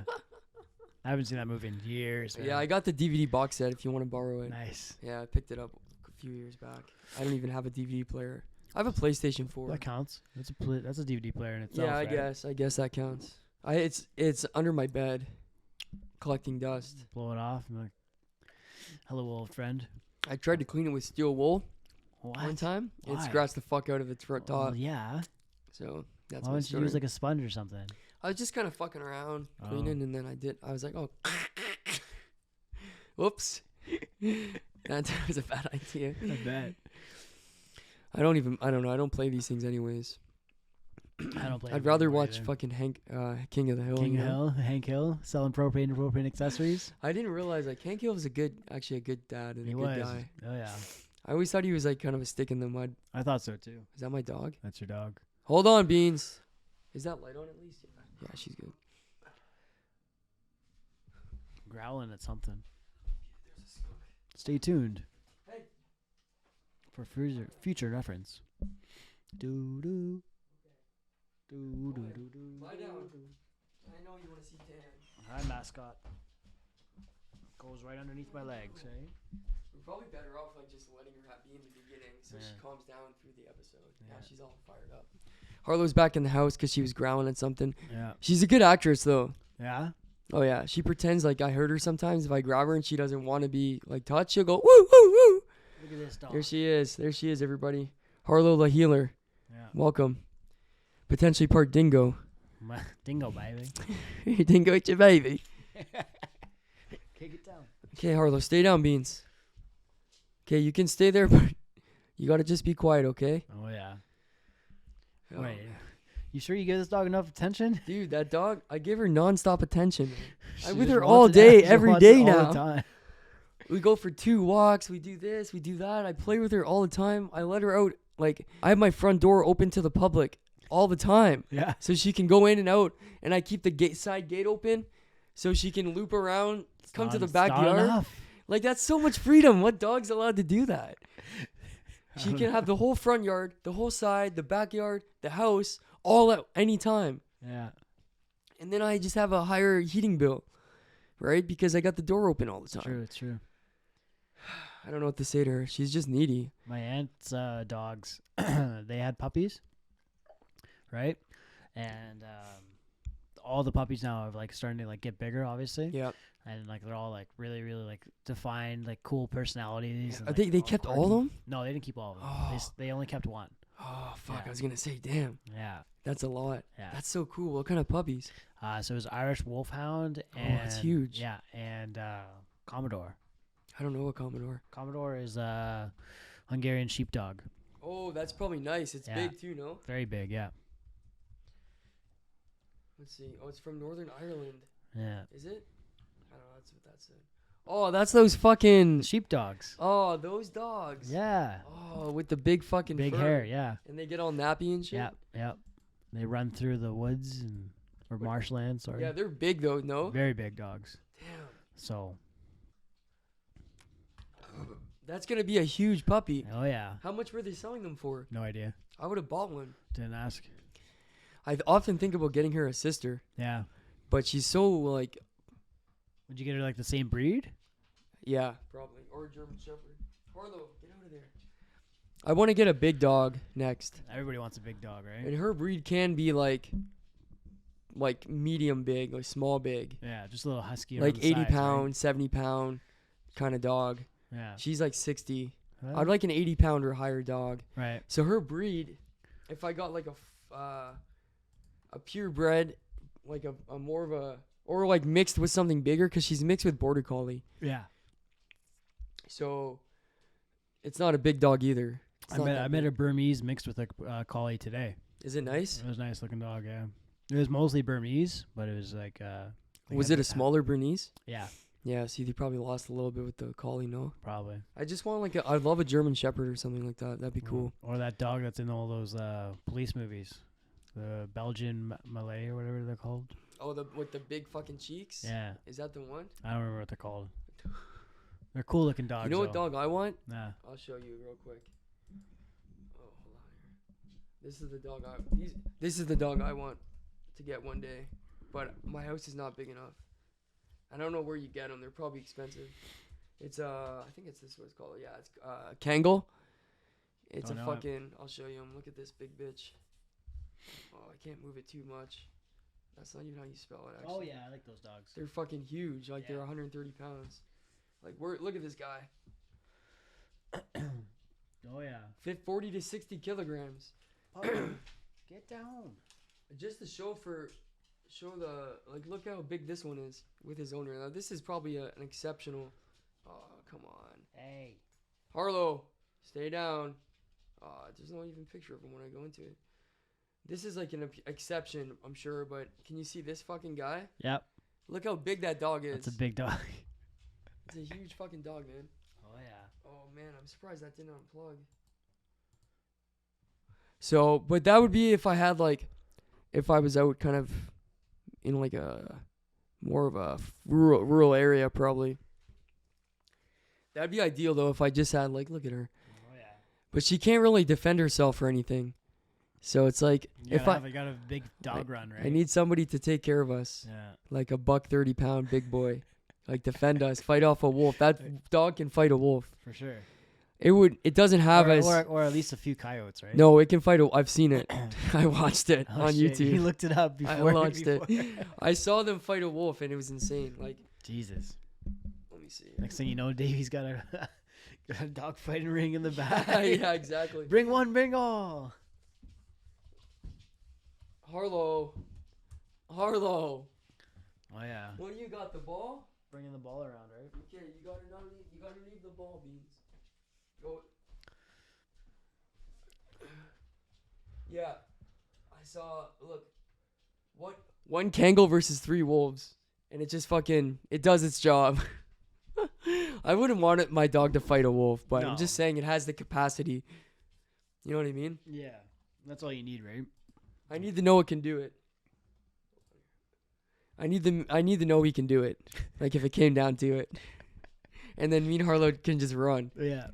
I haven't seen that movie in years. Man. Yeah, I got the DVD box set if you want to borrow it. Nice. Yeah, I picked it up a few years back. I don't even have a DVD player. I have a PlayStation 4. That counts. That's a DVD player in itself. Yeah, I guess that counts. It's under my bed, collecting dust. Blow it off. And like, hello, old friend. I tried to clean it with steel wool one time. Why? It scratched the fuck out of its top. Well, yeah. So that's why don't you use like a sponge or something? I was just kind of fucking around, cleaning, and then I was like, oh, whoops. That was a bad idea. I bet. I don't know. I don't play these things anyways. I don't play. I'd rather watch fucking King of the Hill. Hank Hill, selling propane and propane accessories. I didn't realize like Hank Hill was actually a good dad and a good guy. Oh yeah. I always thought he was like kind of a stick in the mud. I thought so too. Is that my dog? That's your dog. Hold on, Beans. Is that light on at least? Yeah, she's good. Growling at something. Stay tuned. Hey. For future reference. Do. Lie down. I know you want to see Dan. Hi, mascot. Goes right underneath my legs, eh? We're probably better off like just letting her be in the beginning so she calms down through the episode. Yeah, she's all fired up. Harlow's back in the house because she was growling at something. Yeah. She's a good actress though. Yeah? Oh yeah, she pretends like I hurt her sometimes. If I grab her and she doesn't want to be like touched, she'll go woo woo woo. Look at this dog. There she is. There she is, everybody. Harlow the healer. Yeah. Welcome. Potentially part dingo. Dingo, baby. Dingo, it's your baby. Kick it down. Okay, Harlow, stay down, Beans. Okay, you can stay there, but you gotta just be quiet, okay? Oh yeah. Wait, you sure you give this dog enough attention? Dude, that dog, I give her nonstop attention. I'm with just her all wants it- day, she every wants it day all the now. time. We go for 2 walks. We do this. We do that. I play with her all the time. I let her out. Like, I have my front door open to the public all the time. Yeah. So she can go in and out. And I keep the side gate open so she can loop around, come to the backyard. Like, that's so much freedom. What dog's allowed to do that? She can have the whole front yard, the whole side, the backyard, the house, all at any time. Yeah. And then I just have a higher heating bill, right? Because I got the door open all the time. True, it's true. I don't know what to say to her. She's just needy. My aunt's dogs, they had puppies, right? And all the puppies now are like starting to like get bigger, obviously. Yeah. And like they're all like really, really like defined, like cool personalities. And, I think they all kept quirky. all of them? No, they didn't keep all of them. Oh. They only kept one. Oh, fuck. Yeah. I was going to say, damn. Yeah. That's a lot. Yeah. That's so cool. What kind of puppies? So it was Irish Wolfhound. Oh, And, that's huge. Yeah. And Commodore. I don't know a Commodore. Commodore is a Hungarian sheepdog. Oh, that's probably nice. It's Yeah. big too, no? Very big, yeah. Let's see. Oh, it's from Northern Ireland. Yeah. Is it? I don't know. That's what that said. Oh, that's those fucking... Sheepdogs. Oh, those dogs. Yeah. Oh, with the big fucking Big fur. hair, yeah. And they get all nappy and shit? Yep, yep. They run through the woods or marshland, sorry. Yeah, they're big though, no? Very big dogs. Damn. So, That's going to be a huge puppy. oh yeah. How much were they selling them for? No idea. I would have bought one. Didn't ask. I often think about getting her a sister, Yeah. but she's so like, Would you get her like the same breed? yeah, probably. Or a German Shepherd. Harlow, get out of there. I want to get a big dog next. Everybody wants a big dog, right? And her breed can be like medium big, like small big. Yeah, just a little husky. Like around the 80 sides, pound, right? 70 pound kind of dog. Yeah. She's like 60. Huh? I'd like an 80 pound or higher dog. Right. So her breed, if I got like a purebred, like a more of a, or like mixed with something bigger, because she's mixed with Border Collie. Yeah. So it's not a big dog either. It's I not met that I met big. a Burmese mixed with a collie today. Is it nice? It was a nice looking dog, yeah. It was mostly Burmese, but it was like they Was had it a the- smaller Bernese? Yeah, Yeah, see, they probably lost a little bit with the collie, no? probably. I just want like I'd love a German Shepherd or something like that. That'd be cool. Or that dog that's in all those police movies. The Belgian Malay or whatever they're called. Oh, the with the big fucking cheeks? Yeah. Is that the one? I don't remember what they're called. They're cool looking dogs. You know what though. dog I want? Nah. I'll show you real quick. Oh, hold on here. This is the dog this is the dog I want to get one day, but my house is not big enough. I don't know where you get them. They're probably expensive. It's I think it's this what it's called. Yeah, it's Kangal. It's Don't a know it. fucking. I'll show you 'em. Look at this big bitch. Oh, I can't move it too much. That's not even how you spell it. Actually. Oh yeah, I like those dogs. They're fucking huge. Like they're Yeah. 130 pounds. Like look at this guy. Oh yeah. 40 to 60 kilograms. Get down. Just to show the like look how big this one is with his owner. Now this is probably an exceptional. Oh come on, Hey. Harlow, stay down. There's no even picture of him when I go into it. This is like an exception, I'm sure, but can you see this fucking guy? Yep. Look how big that dog is. That's a big dog. It's a huge fucking dog, man. Oh yeah. Oh man, I'm surprised that didn't unplug. So, but that would be if I had like, if I was out kind of in like a more of a rural area, probably. That'd be ideal though if I just had like, look at her. Oh yeah. But she can't really defend herself or anything. So it's like You if got a big dog I- run, right? I need somebody to take care of us, Yeah. like a buck 30-pound big boy, like defend us, fight off a wolf. That dog can fight a wolf. For sure. It doesn't have or at least a few coyotes, right? No, it can fight. I've seen it. I watched it on shit. YouTube. You looked it up before. I watched it. I saw them fight a wolf, and it was insane. Like Jesus. Let me see. Next thing you know, Davey's got a dog fighting ring in the back. Yeah, exactly. Bring one, bring all. Harlow. Oh yeah. What do you got? The ball? Bringing the ball around, right? Okay, you gotta leave the ball, Beans. Go. Yeah, I saw. Look, one Kangal versus 3 wolves, and it just it does its job. I wouldn't want my dog to fight a wolf, but I'm just saying it has the capacity. You know what I mean? Yeah, that's all you need, right? I need to know it can do it. I need to know he can do it. Like if it came down to it. And then me and Harlow can just run. Yeah.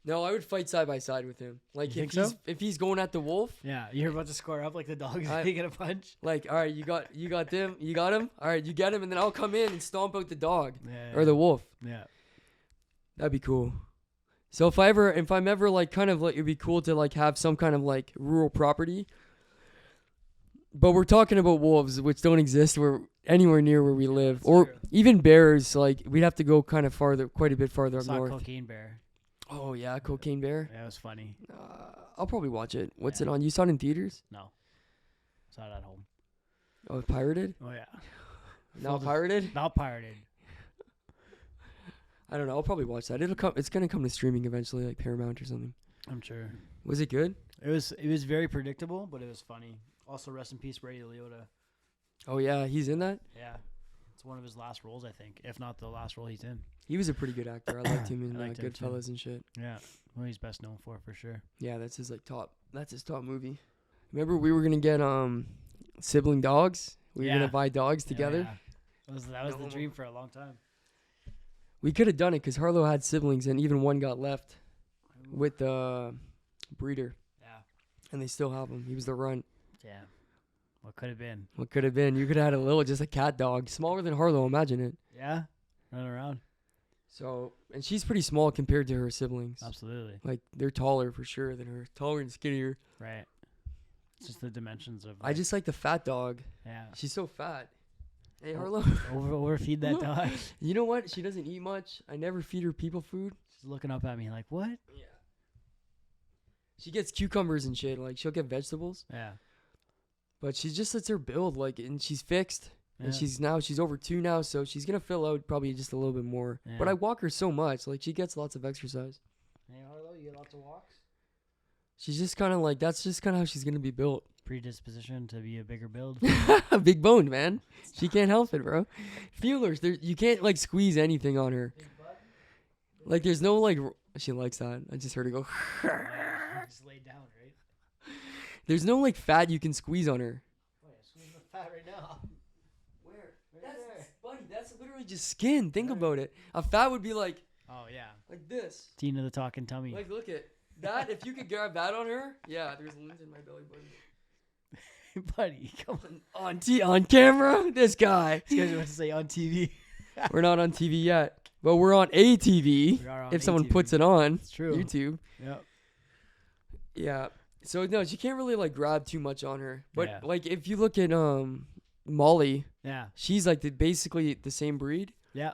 No, I would fight side by side with him. Like if he's going at the wolf. Yeah, you're about to square up like the dog is taking a punch. Like, all right, you got them, you got him. All right, you get him, and then I'll come in and stomp out the dog or the wolf. Yeah. That'd be cool. So if I'm ever like kind of like, it'd be cool to like have some kind of like rural property. But we're talking about wolves, which don't exist anywhere near where we live, or even bears. Like we'd have to go kind of farther, quite a bit farther up north. Cocaine Bear. Oh yeah, Cocaine Bear. Yeah, it was funny. I'll probably watch it. What's it on? You saw it in theaters? No, saw it at home. Oh, pirated? Oh yeah. Now pirated? Now pirated. I don't know. I'll probably watch that. It's gonna come to streaming eventually, like Paramount or something. I'm sure. Was it good? It was very predictable, but it was funny. Also, rest in peace, Ray Liotta. Oh yeah, he's in that? Yeah. It's one of his last roles, I think, if not the last role he's in. He was a pretty good actor. I liked him in Goodfellas and shit. Yeah, well, he's best known for sure. Yeah, that's his top movie. Remember we were gonna get sibling dogs? We were gonna buy dogs together. Yeah. That was the dream for a long time. We could have done it because Harlow had siblings, and even one got left with the breeder. Yeah. And they still have him. He was the runt. Yeah. What could have been? What could have been? You could have had just a cat dog, smaller than Harlow. Imagine it. Yeah, running around. So, and she's pretty small compared to her siblings. Absolutely. Like they're taller for sure than her, taller and skinnier. Right. It's just the dimensions of. I just like the fat dog. Yeah. She's so fat. Hey, Harlow. Overfeed that dog. You know what? She doesn't eat much. I never feed her people food. She's looking up at me like, what? Yeah. She gets cucumbers and shit. Like she'll get vegetables. Yeah. But she just lets her build, like, and she's fixed. Yeah. And she's over 2 now, so she's going to fill out probably just a little bit more. Yeah. But I walk her so much. Like, she gets lots of exercise. Hey, Harlow, you get lots of walks? She's just kind of like, that's just kind of how she's going to be built. Predisposition to be a bigger build. Big boned, man. She can't help it, bro. Feelers, you can't, like, squeeze anything on her. Big butt? Like, there's no, like, she likes that. I just heard her go. Just laid down, right? There's no, like, fat you can squeeze on her. Oh, yeah, squeeze the fat right now. Where? Buddy, that's literally just skin. Think about it. A fat would be like... Oh, yeah. Like this. Tina the talking tummy. Like, look at that. If you could grab that on her, yeah, there's lint in my belly button. Buddy, come on. On camera? This guy. This guy's about to say on TV. We're not on TV yet. But we're on ATV. We are on if someone puts it on. It's true. YouTube. Yep. Yeah. So no, you can't really like grab too much on her. But like if you look at Molly, she's like basically the same breed. Yeah,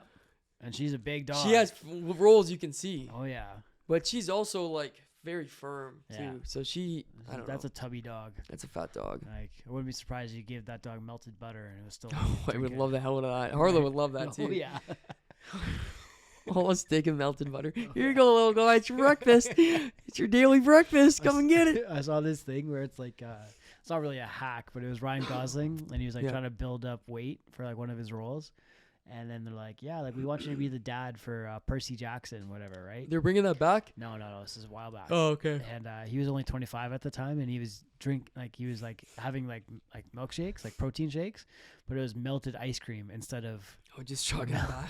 and she's a big dog. She has rolls you can see. Oh yeah, but she's also like very firm too. So I don't know. That's a tubby dog. That's a fat dog. Like I wouldn't be surprised if you gave that dog melted butter and it was still. Oh, I would love the hell out of that. Harlow would love that too. Oh yeah. All a steak and melted butter. Here you go, little guy. It's your breakfast. It's your daily breakfast. Come and get it. I saw this thing where it's like, it's not really a hack, but it was Ryan Gosling, and he was like trying to build up weight for like one of his roles. And then they're like, yeah, like we want you to be the dad for Percy Jackson, whatever, right? They're bringing that back? No, this is a while back. Oh, okay. And he was only 25 at the time, and he was having like milkshakes, like protein shakes, but it was melted ice cream instead of. Oh, just chugging it back.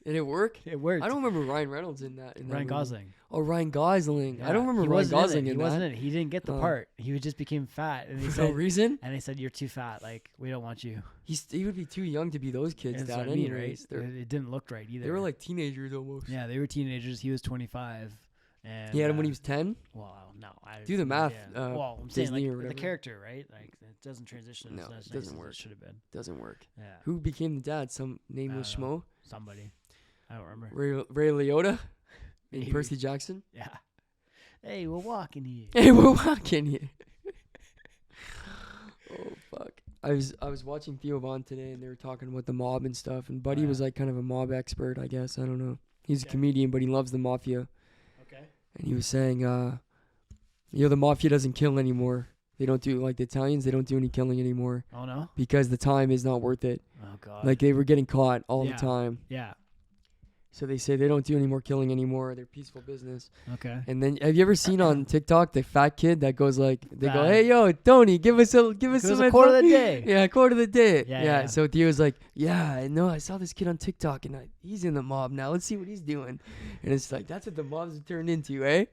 Did it work? It worked. I don't remember Ryan Reynolds in that. Ryan Gosling. Oh, Ryan Gosling. Yeah. I don't remember Ryan Gosling in that. He wasn't in it. He didn't get the part. He just became fat. And for no reason? And they said, you're too fat. Like, we don't want you. He would be too young to be those kids' dad anyways. Right? It didn't look right either. They were like teenagers almost. Yeah, they were teenagers. He was 25. And he had him when he was 10. Well, no, do the math. Well, I'm saying like the character, right? Like it doesn't transition. No, it doesn't work. It should have been. Doesn't work. Yeah. Who became the dad? Some nameless schmo. Somebody. I don't remember. Ray Liotta. And Percy Jackson. Yeah. Hey, we're walking here. Oh fuck. I was watching Theo Von today, and they were talking about the mob and stuff. And Buddy was like kind of a mob expert, I guess. I don't know. He's a comedian, but he loves the mafia. Okay. And he was saying, the mafia doesn't kill anymore. They don't do, like the Italians, they don't do any killing anymore. Oh, no? Because the time is not worth it. Oh, God. Like, they were getting caught all the time. Yeah. So they say they don't do any more killing anymore. They're peaceful business. Okay. And then, have you ever seen on TikTok the fat kid that goes like, they go, "Hey, yo, Tony, give us some a quarter of the day." Yeah, a quarter of the day. Yeah. So Theo's like, "Yeah, I know. I saw this kid on TikTok, and he's in the mob now. Let's see what he's doing." And it's like, that's what the mob's turned into, eh?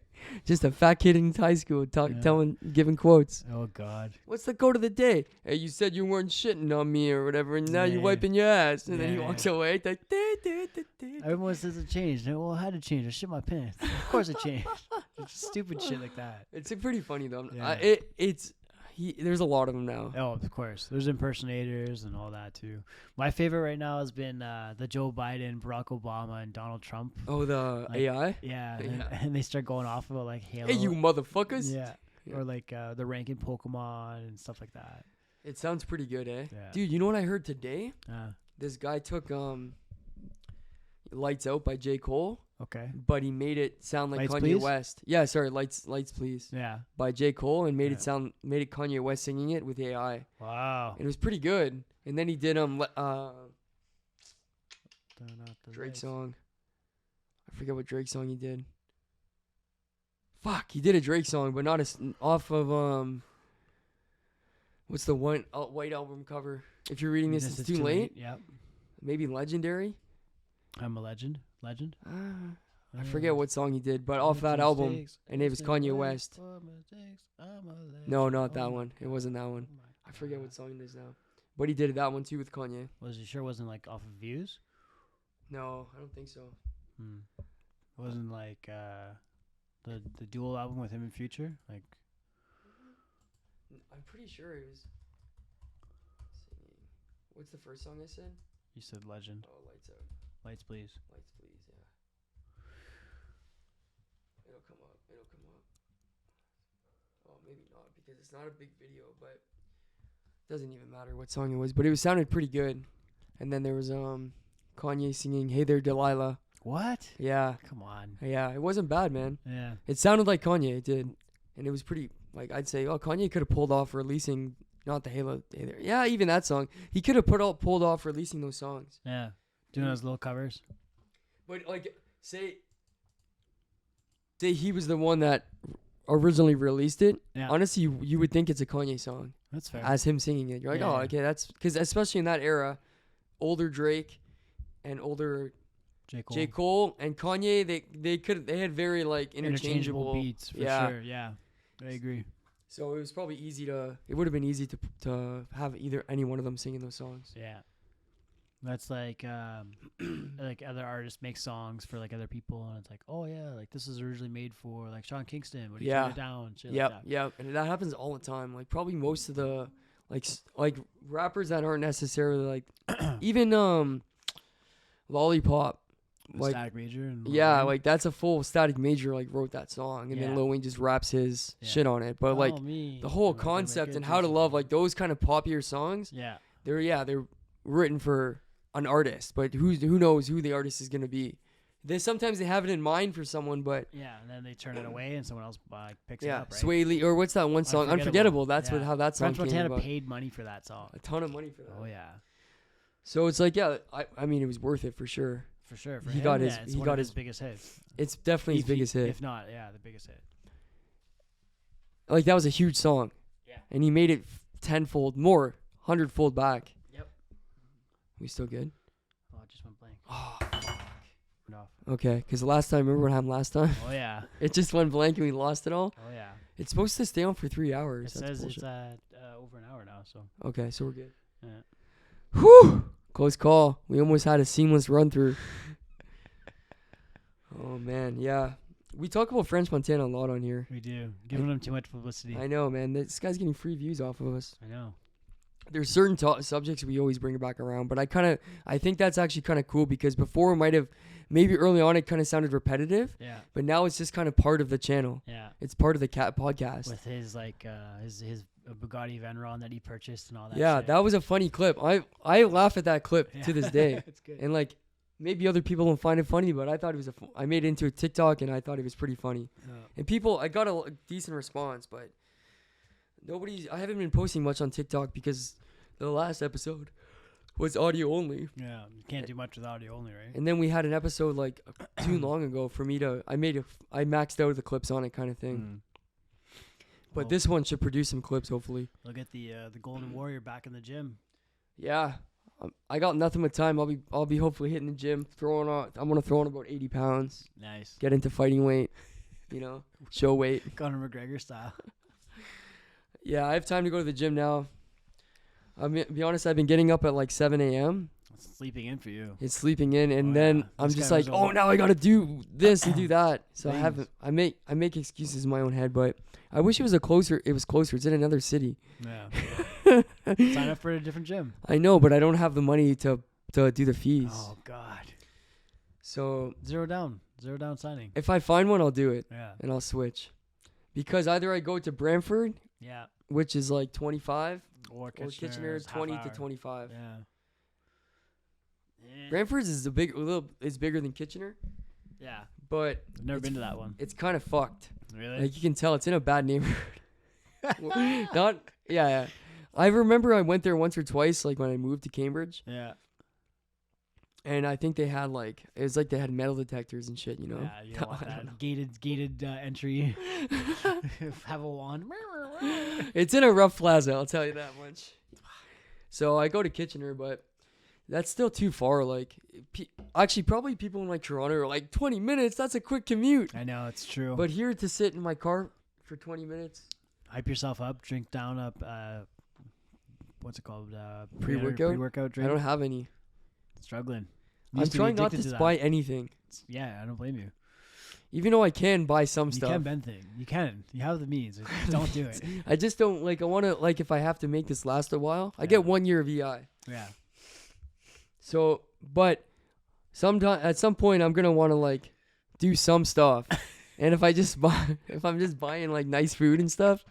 Just a fat kid in high school giving quotes. Oh, God. What's the quote of the day? Hey, you said you weren't shitting on me or whatever, and now you're wiping your ass. And then he walks away. It's like, everyone says it changed. Well, I had to change. I shit my pants. Of course it changed. It's stupid shit like that. It's pretty funny, though. Yeah. There's a lot of them now. Oh, of course. There's impersonators and all that, too. My favorite right now has been the Joe Biden, Barack Obama, and Donald Trump. Oh, the AI? Yeah. And they start going off about, like, Halo. Hey, you motherfuckers. Yeah. Or, like, the ranking Pokemon and stuff like that. It sounds pretty good, eh? Yeah. Dude, you know what I heard today? This guy took Lights Out by J. Cole. Okay. But he made it sound like Lights, Kanye Please? West. Yeah, sorry, Lights Please. Yeah. By J. Cole, and made it Kanye West singing it with AI. Wow. And it was pretty good. And then he did Drake song. I forget what Drake song he did. Fuck, he did a Drake song, but not off of what's the one white album cover? If you're reading this, it's too late. Yeah. Maybe Legendary. I'm a legend. Legend. I forget what song he did, but off that album, and it was Kanye West. No, not that one. It wasn't that one. I forget what song it is now. But he did that one too with Kanye. Was he sure it wasn't like off of Views? No, I don't think so. It wasn't like the dual album with him in Future? Like, I'm pretty sure it was singing. What's the first song I said? You said Legend. Oh, Lights Out. Lights, Please. Lights, Please, yeah. It'll come up. Oh, maybe not, because it's not a big video, but it doesn't even matter what song it was. But it sounded pretty good. And then there was Kanye singing "Hey There, Delilah." What? Yeah. Come on. Yeah, it wasn't bad, man. Yeah. It sounded like Kanye, it did. And it was pretty, like, I'd say, Kanye could have pulled off releasing, not the Halo, Hey There. Yeah, even that song. He could have pulled off releasing those songs. Yeah. Doing those little covers. But, like, say he was the one that originally released it. Yeah. Honestly, you would think it's a Kanye song. That's fair. As him singing it. You're like, okay, that's... Because especially in that era, older Drake and older... J. Cole and Kanye, they had very like interchangeable beats for sure. Yeah, I agree. So it was probably it would have been easy to have any one of them singing those songs. Yeah, that's like like other artists make songs for like other people, and it's like, oh yeah, like this is originally made for like Sean Kingston, but he turned it down. Shit like that. Yeah, and that happens all the time. Like probably most of the like rappers that aren't necessarily like even Lollipop. Like, Static Major and like that's a full Static Major like wrote that song, and then Lil Wayne just raps his shit on it. But like the whole concept and How to Love, like those kind of popular songs, they're written for an artist, but who knows who the artist is gonna be. Sometimes they have it in mind for someone, but and then they turn it away and someone else picks it up. Right? Sway Lee, or what's that one song? Unforgettable. That's how that song French came Montana paid money for that song. A ton of money for that. Oh yeah. So it's like I mean it was worth it for sure. For sure. He got his biggest hits. It's definitely his biggest hit. If not, the biggest hit. Like, that was a huge song. Yeah. And he made it tenfold more, 100-fold back. Yep. We still good? Oh, it just went blank. Oh, fuck. No. Okay, because remember what happened last time? Oh, yeah. It just went blank and we lost it all? Oh, yeah. It's supposed to stay on for 3 hours. It says it's over an hour now, so. Okay, so we're good. Yeah. Whew! Close call. We almost had a seamless run through. Oh, man, yeah. We talk about French Montana a lot on here. We do. Giving them too much publicity. I know, man. This guy's getting free views off of us. I know. There's certain subjects we always bring back around, but I think that's actually kind of cool because before maybe early on it kind of sounded repetitive. Yeah. But now it's just kind of part of the channel. Yeah. It's part of the cat podcast. With his his Bugatti Veyron that he purchased and all that. Yeah, shit. that was a funny clip. I laugh at that clip to this day. It's good. And like maybe other people don't find it funny, but I thought it was I made it into a TikTok and I thought it was pretty funny. And I got a decent response, but I haven't been posting much on TikTok because the last episode was audio only. Yeah, you can't do much with audio only, right? And then we had an episode like too long ago for me to I maxed out the clips on it kind of thing. But this one should produce some clips hopefully. Look at the Golden Warrior back in the gym. Yeah. I got nothing but time. I'll be hopefully hitting the gym, I'm gonna throw on about 80 pounds. Nice. Get into fighting weight, show weight. Conor McGregor style. Yeah, I have time to go to the gym now. Be honest, I've been getting up at like 7 a.m. It's sleeping in for you. It's sleeping in, and then I'm just like, now I gotta do this and do that. So I make excuses in my own head, but I wish it was closer. It's in another city. Yeah. Sign up for a different gym. I know, but I don't have the money to do the fees. Oh God. So zero down signing. If I find one, I'll do it. Yeah. And I'll switch, because either I go to Brantford. Yeah. Which is like 25, or Kitchener 20 to 25. Yeah. Brantford's is bigger than Kitchener. Yeah. But I've never been to that one. It's kind of fucked. Really? Like you can tell it's in a bad neighborhood. Yeah. I remember I went there once or twice, like when I moved to Cambridge. Yeah. And I think they had they had metal detectors and shit, Yeah, you don't want that. Gated entry. Have a wand. It's in a rough plaza, I'll tell you that much. So I go to Kitchener, but that's still too far. Like, actually, probably people in like Toronto are like 20 minutes. That's a quick commute. I know, it's true. But here to sit in my car for 20 minutes. Hype yourself up. Drink down up. What's it called? Pre-workout drink. I don't have any. Struggling. I'm trying not to buy anything. Yeah, I don't blame you. Even though I can buy some stuff. You can bend things. You can. You have the means. Don't do it. I just don't I want to if I have to make this last a while. I get 1 year of EI. Yeah. So, but at some point I'm gonna want to do some stuff, and if I'm just buying nice food and stuff,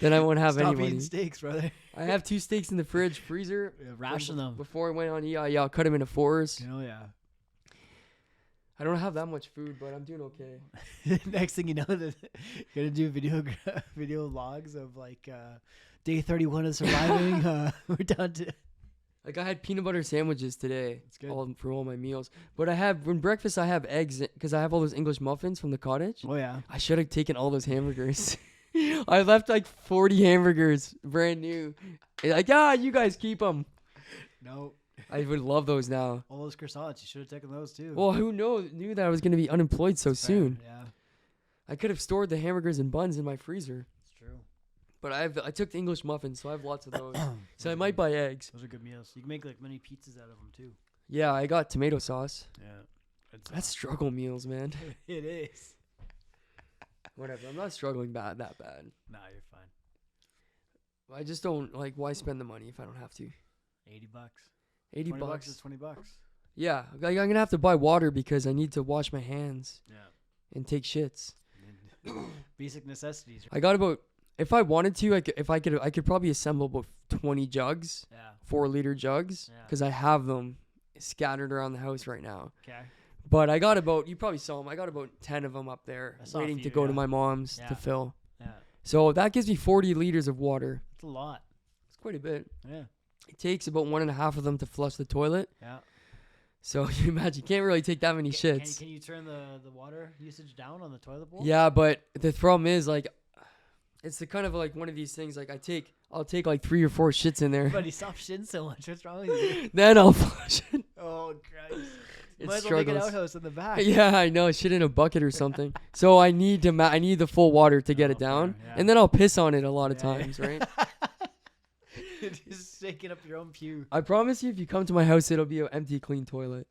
then I won't have any money. Stop eating steaks, brother. I have 2 steaks in the freezer. Ration them. Before I went on EI, I'll cut them into 4s. Oh yeah. I don't have that much food, but I'm doing okay. Next thing you know, you're gonna do video logs of day 31 of surviving. We're down to. I had peanut butter sandwiches today. That's good. For all my meals. But breakfast I have eggs because I have all those English muffins from the cottage. Oh yeah. I should have taken all those hamburgers. I left 40 hamburgers, brand new. You guys keep them. No. I would love those now. All those croissants, you should have taken those too. Well, who knew that I was going to be unemployed so soon? Yeah. I could have stored the hamburgers and buns in my freezer. It's true. But I took the English muffins, so I have lots of those. So I might buy eggs. Those are good meals. You can make mini pizzas out of them too. Yeah, I got tomato sauce. Yeah. That's struggle meals, man. It is. Whatever. I'm not struggling that bad. Nah, you're fine. I just don't why spend the money if I don't have to. $80. 80 $20 bucks is $20. Yeah, I'm gonna have to buy water because I need to wash my hands. Yeah. And take shits. Basic necessities. I got about. If I wanted to, I could probably assemble about 20 jugs. Yeah. 4-liter jugs. Yeah. Because I have them scattered around the house right now. Okay. But I got you probably saw them. I got about 10 of them up there waiting to go to my mom's to fill. Yeah. So that gives me 40 liters of water. That's a lot. It's quite a bit. Yeah. It takes about 1.5 of them to flush the toilet. Yeah. So you imagine, you can't really take that many shits. Can you turn the water usage down on the toilet bowl? Yeah, but the problem is it's the kind of one of these things I'll take 3 or 4 shits in there. Buddy, stop shitting so much. What's wrong with you? Then I'll flush it. Oh Christ. It Might as well make an outhouse in the back. Yeah, I know. Shit in a bucket or something. So I need the full water to get it down, yeah. and then I'll piss on it a lot of times, right? Just shaking up your own pew. I promise you, if you come to my house, it'll be an empty, clean toilet.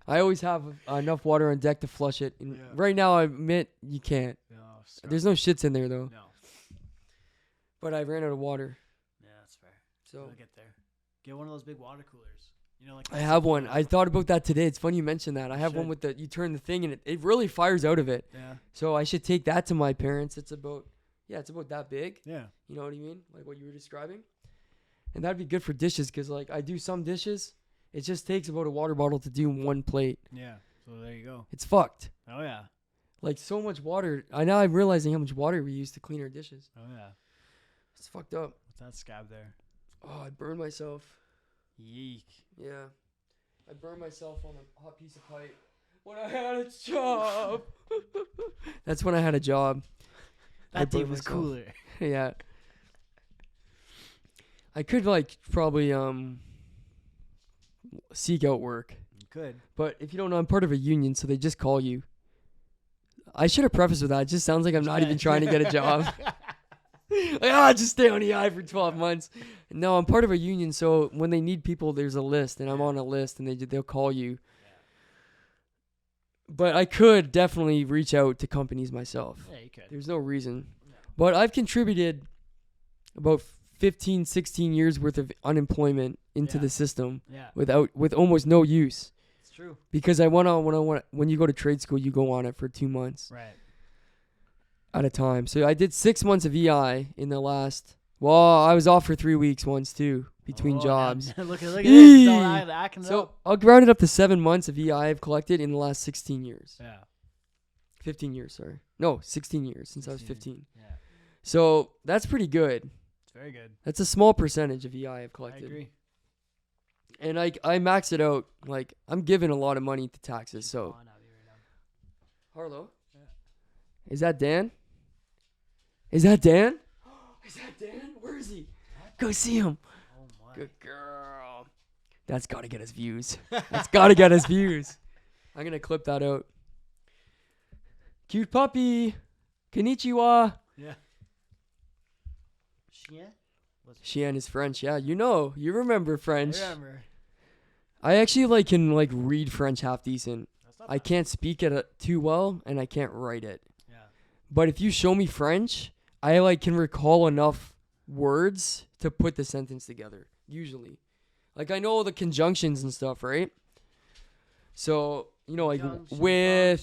I always have enough water on deck to flush it. And right now, I admit you can't. No, there's no shits in there though. No. But I ran out of water. Yeah, that's fair. So I'll get there. Get one of those big water coolers. You know, like I have one. I thought about that today. It's funny you mentioned that. I have one with you turn the thing and it really fires out of it. Yeah. So I should take that to my parents. It's about that big. Yeah. You know what I mean? Like what you were describing. And that'd be good for dishes because like I do some dishes. It just takes about a water bottle to do one plate. Yeah. So there you go. It's fucked. Oh yeah. Like so much water. I'm realizing how much water we use to clean our dishes. Oh yeah. It's fucked up. What's that scab there? Oh, I burned myself. Yeek. Yeah. I burned myself on a hot piece of pipe when I had a job. That's when I had a job. That day was cooler. Yeah. I could like probably seek out work. You could. But if you don't know, I'm part of a union, so they just call you. I should have prefaced with that. It just sounds like I'm not even trying to get a job. Like, just stay on EI for 12 months. No, I'm part of a union, so when they need people, there's a list, and I'm on a list, and they'll call you. Yeah. But I could definitely reach out to companies myself. Yeah, you could. There's no reason. No. But I've contributed about 15, 16 years worth of unemployment into the system with almost no use. It's true. Because when you go to trade school, you go on it for 2 months. Right. At a time. So I did 6 months of EI in the last. Well, I was off for 3 weeks once too between jobs. look at this. So I'll round it up to 7 months of EI I've collected in the last 16 years. Yeah. 15 years, sorry. No, 16 years since I was 15. Yeah. So that's pretty good. It's very good. That's a small percentage of EI I've collected. I agree. And I max it out. Like I'm giving a lot of money to taxes. So. Harlow. Yeah. Is that Dan? Is that Dan? Is that Dan? Where is he? Go see him. Oh my. Good girl. That's got to get us views. That's got to get us views. I'm going to clip that out. Cute puppy. Konnichiwa. Yeah. Chien? Chien is French. Yeah, you remember French. I remember. I actually can read French half decent. I can't speak it too well, and I can't write it. Yeah. But if you show me French, I can recall enough words to put the sentence together. Usually, I know the conjunctions and stuff, right? So with,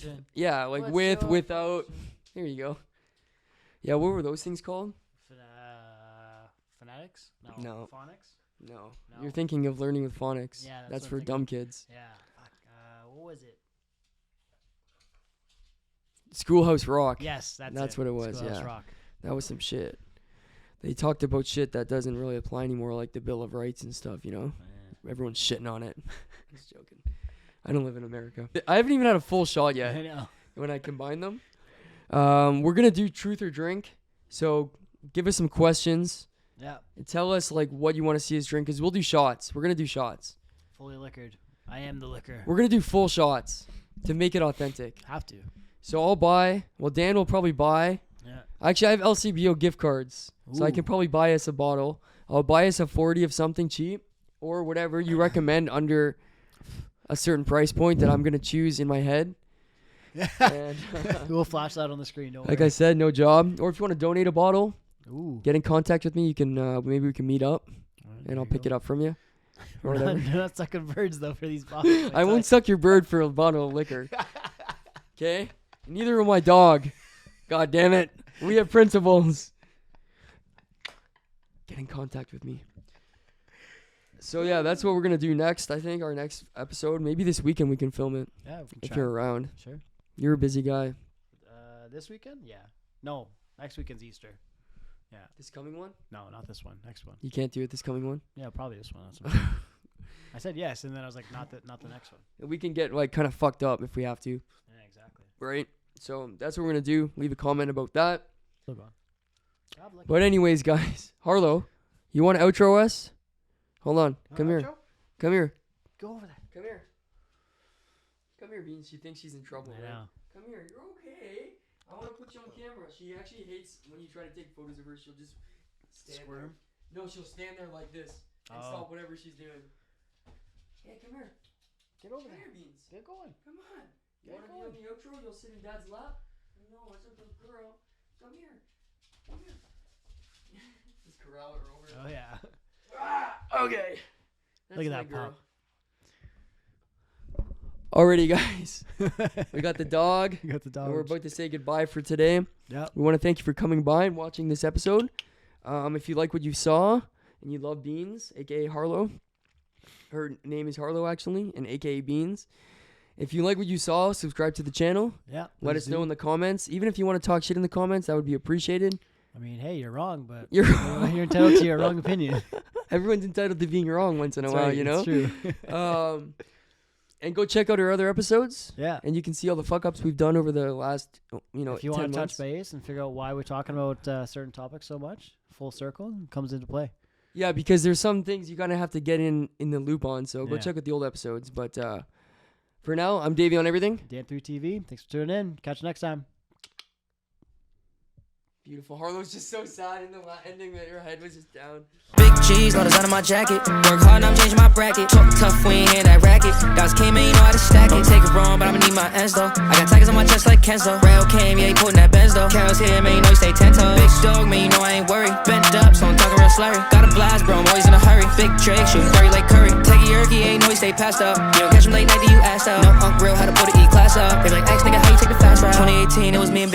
function. Yeah, with, without. There you go. Yeah, what were those things called? Phonetics? No. Phonics? No. You're thinking of learning with phonics. Yeah, that's for dumb kids. Yeah. What was it? Schoolhouse Rock. Yes, that's what it was. Schoolhouse Rock. That was some shit. They talked about shit that doesn't really apply anymore, like the Bill of Rights and stuff, Everyone's shitting on it. Just joking. I don't live in America. I haven't even had a full shot yet. I know. When I combine them. We're going to do truth or drink. So give us some questions. Yeah. And tell us what you want to see us drink, because we'll do shots. We're going to do shots. Fully liquored. I am the liquor. We're going to do full shots to make it authentic. Have to. So I'll buy. Well, Dan will probably buy. Yeah. Actually, I have LCBO gift cards. Ooh. So I can probably buy us a bottle. I'll buy us a 40 of something cheap or whatever you recommend under a certain price point that I'm going to choose in my head. And, we'll flash that on the screen. Don't worry. I said, no job. Or if you want to donate a bottle, get in contact with me. You can maybe we can meet up, and I'll pick it up from you. Or whatever. We're not sucking birds though for these bottles. I won't suck your bird for a bottle of liquor. Okay? Neither will my dog. God damn it. We have principles. Get in contact with me. So yeah, that's what we're gonna do next. I think our next episode, maybe this weekend we can film it. Yeah, we can if you're around. Sure. You're a busy guy. This weekend? Yeah. No, next weekend's Easter. Yeah. This coming one? No, not this one. Next one. You can't do it this coming one? Yeah, probably this one. That's what I said yes, and then I was like, not the next one. We can get kind of fucked up if we have to. Yeah, exactly. Right. So that's what we're gonna do. Leave a comment about that. Look on. But anyways, guys, Harlow, you want to outro us? Hold on. Come here. Outro? Come here. Go over there. Come here. Come here, Bean. She thinks she's in trouble. I know. Come here. You're okay. I want to put you on camera. She actually hates when you try to take photos of her. She'll just stand Squirm? there. No, she'll stand there like this and stop whatever she's doing. Hey, come here. Get over Come there. here, Beans. Get going. Come on. You Get want to be going. on the outro? You'll sit in Dad's lap. No, it's a good girl. Come here. Come here. Just corral her over. Oh, yeah. Okay. That's Look at my that girl. pup. Alrighty, guys. We got the dog. You got the dog. And we're about to say goodbye for today. Yep. We want to thank you for coming by and watching this episode. If you like what you saw and you love Beans, aka Harlow, her name is Harlow actually, and aka Beans. If you like what you saw, subscribe to the channel. Yeah. Let us know in the comments. Even if you want to talk shit in the comments, that would be appreciated. I mean, hey, you're wrong, but You're entitled to your wrong opinion. Everyone's entitled to being wrong once in a while, right, you know? It's true. And go check out our other episodes. Yeah. And you can see all the fuck-ups we've done over the last, if you want to touch base and figure out why we're talking about certain topics so much, full circle comes into play. Yeah, because there's some things you kind of have to get in the loop on. So go Yeah. check out the old episodes. But for now, I'm Davey on everything. Dan3 TV. Thanks for tuning in. Catch you next time. Beautiful. Harlow's just so sad in the ending that her head was just down. Big cheese, no design on my jacket. Work hard, now I'm changing my bracket. Talk tough, we ain't hear that racket. Dogs came in, you know how to stack it. Don't take it wrong, but I'ma need my ends though. I got tigers on my chest like Kenzo. Rail came, yeah, he putting that Benz though. Carol's here, man, you know you stay 10 toes. Big dog, man, you know I ain't worried. Bent up, so I'm talking real slurry. Got a blast, bro, I'm always in a hurry. Big Drake, shooting dirty like Curry. Take a yerky, ain't know he stay passed up. You don't catch him late night, do you ass out? No, Unc real, how to put it E-class up. They like, X nigga, how you take the fast ride? 2018, it was me and Big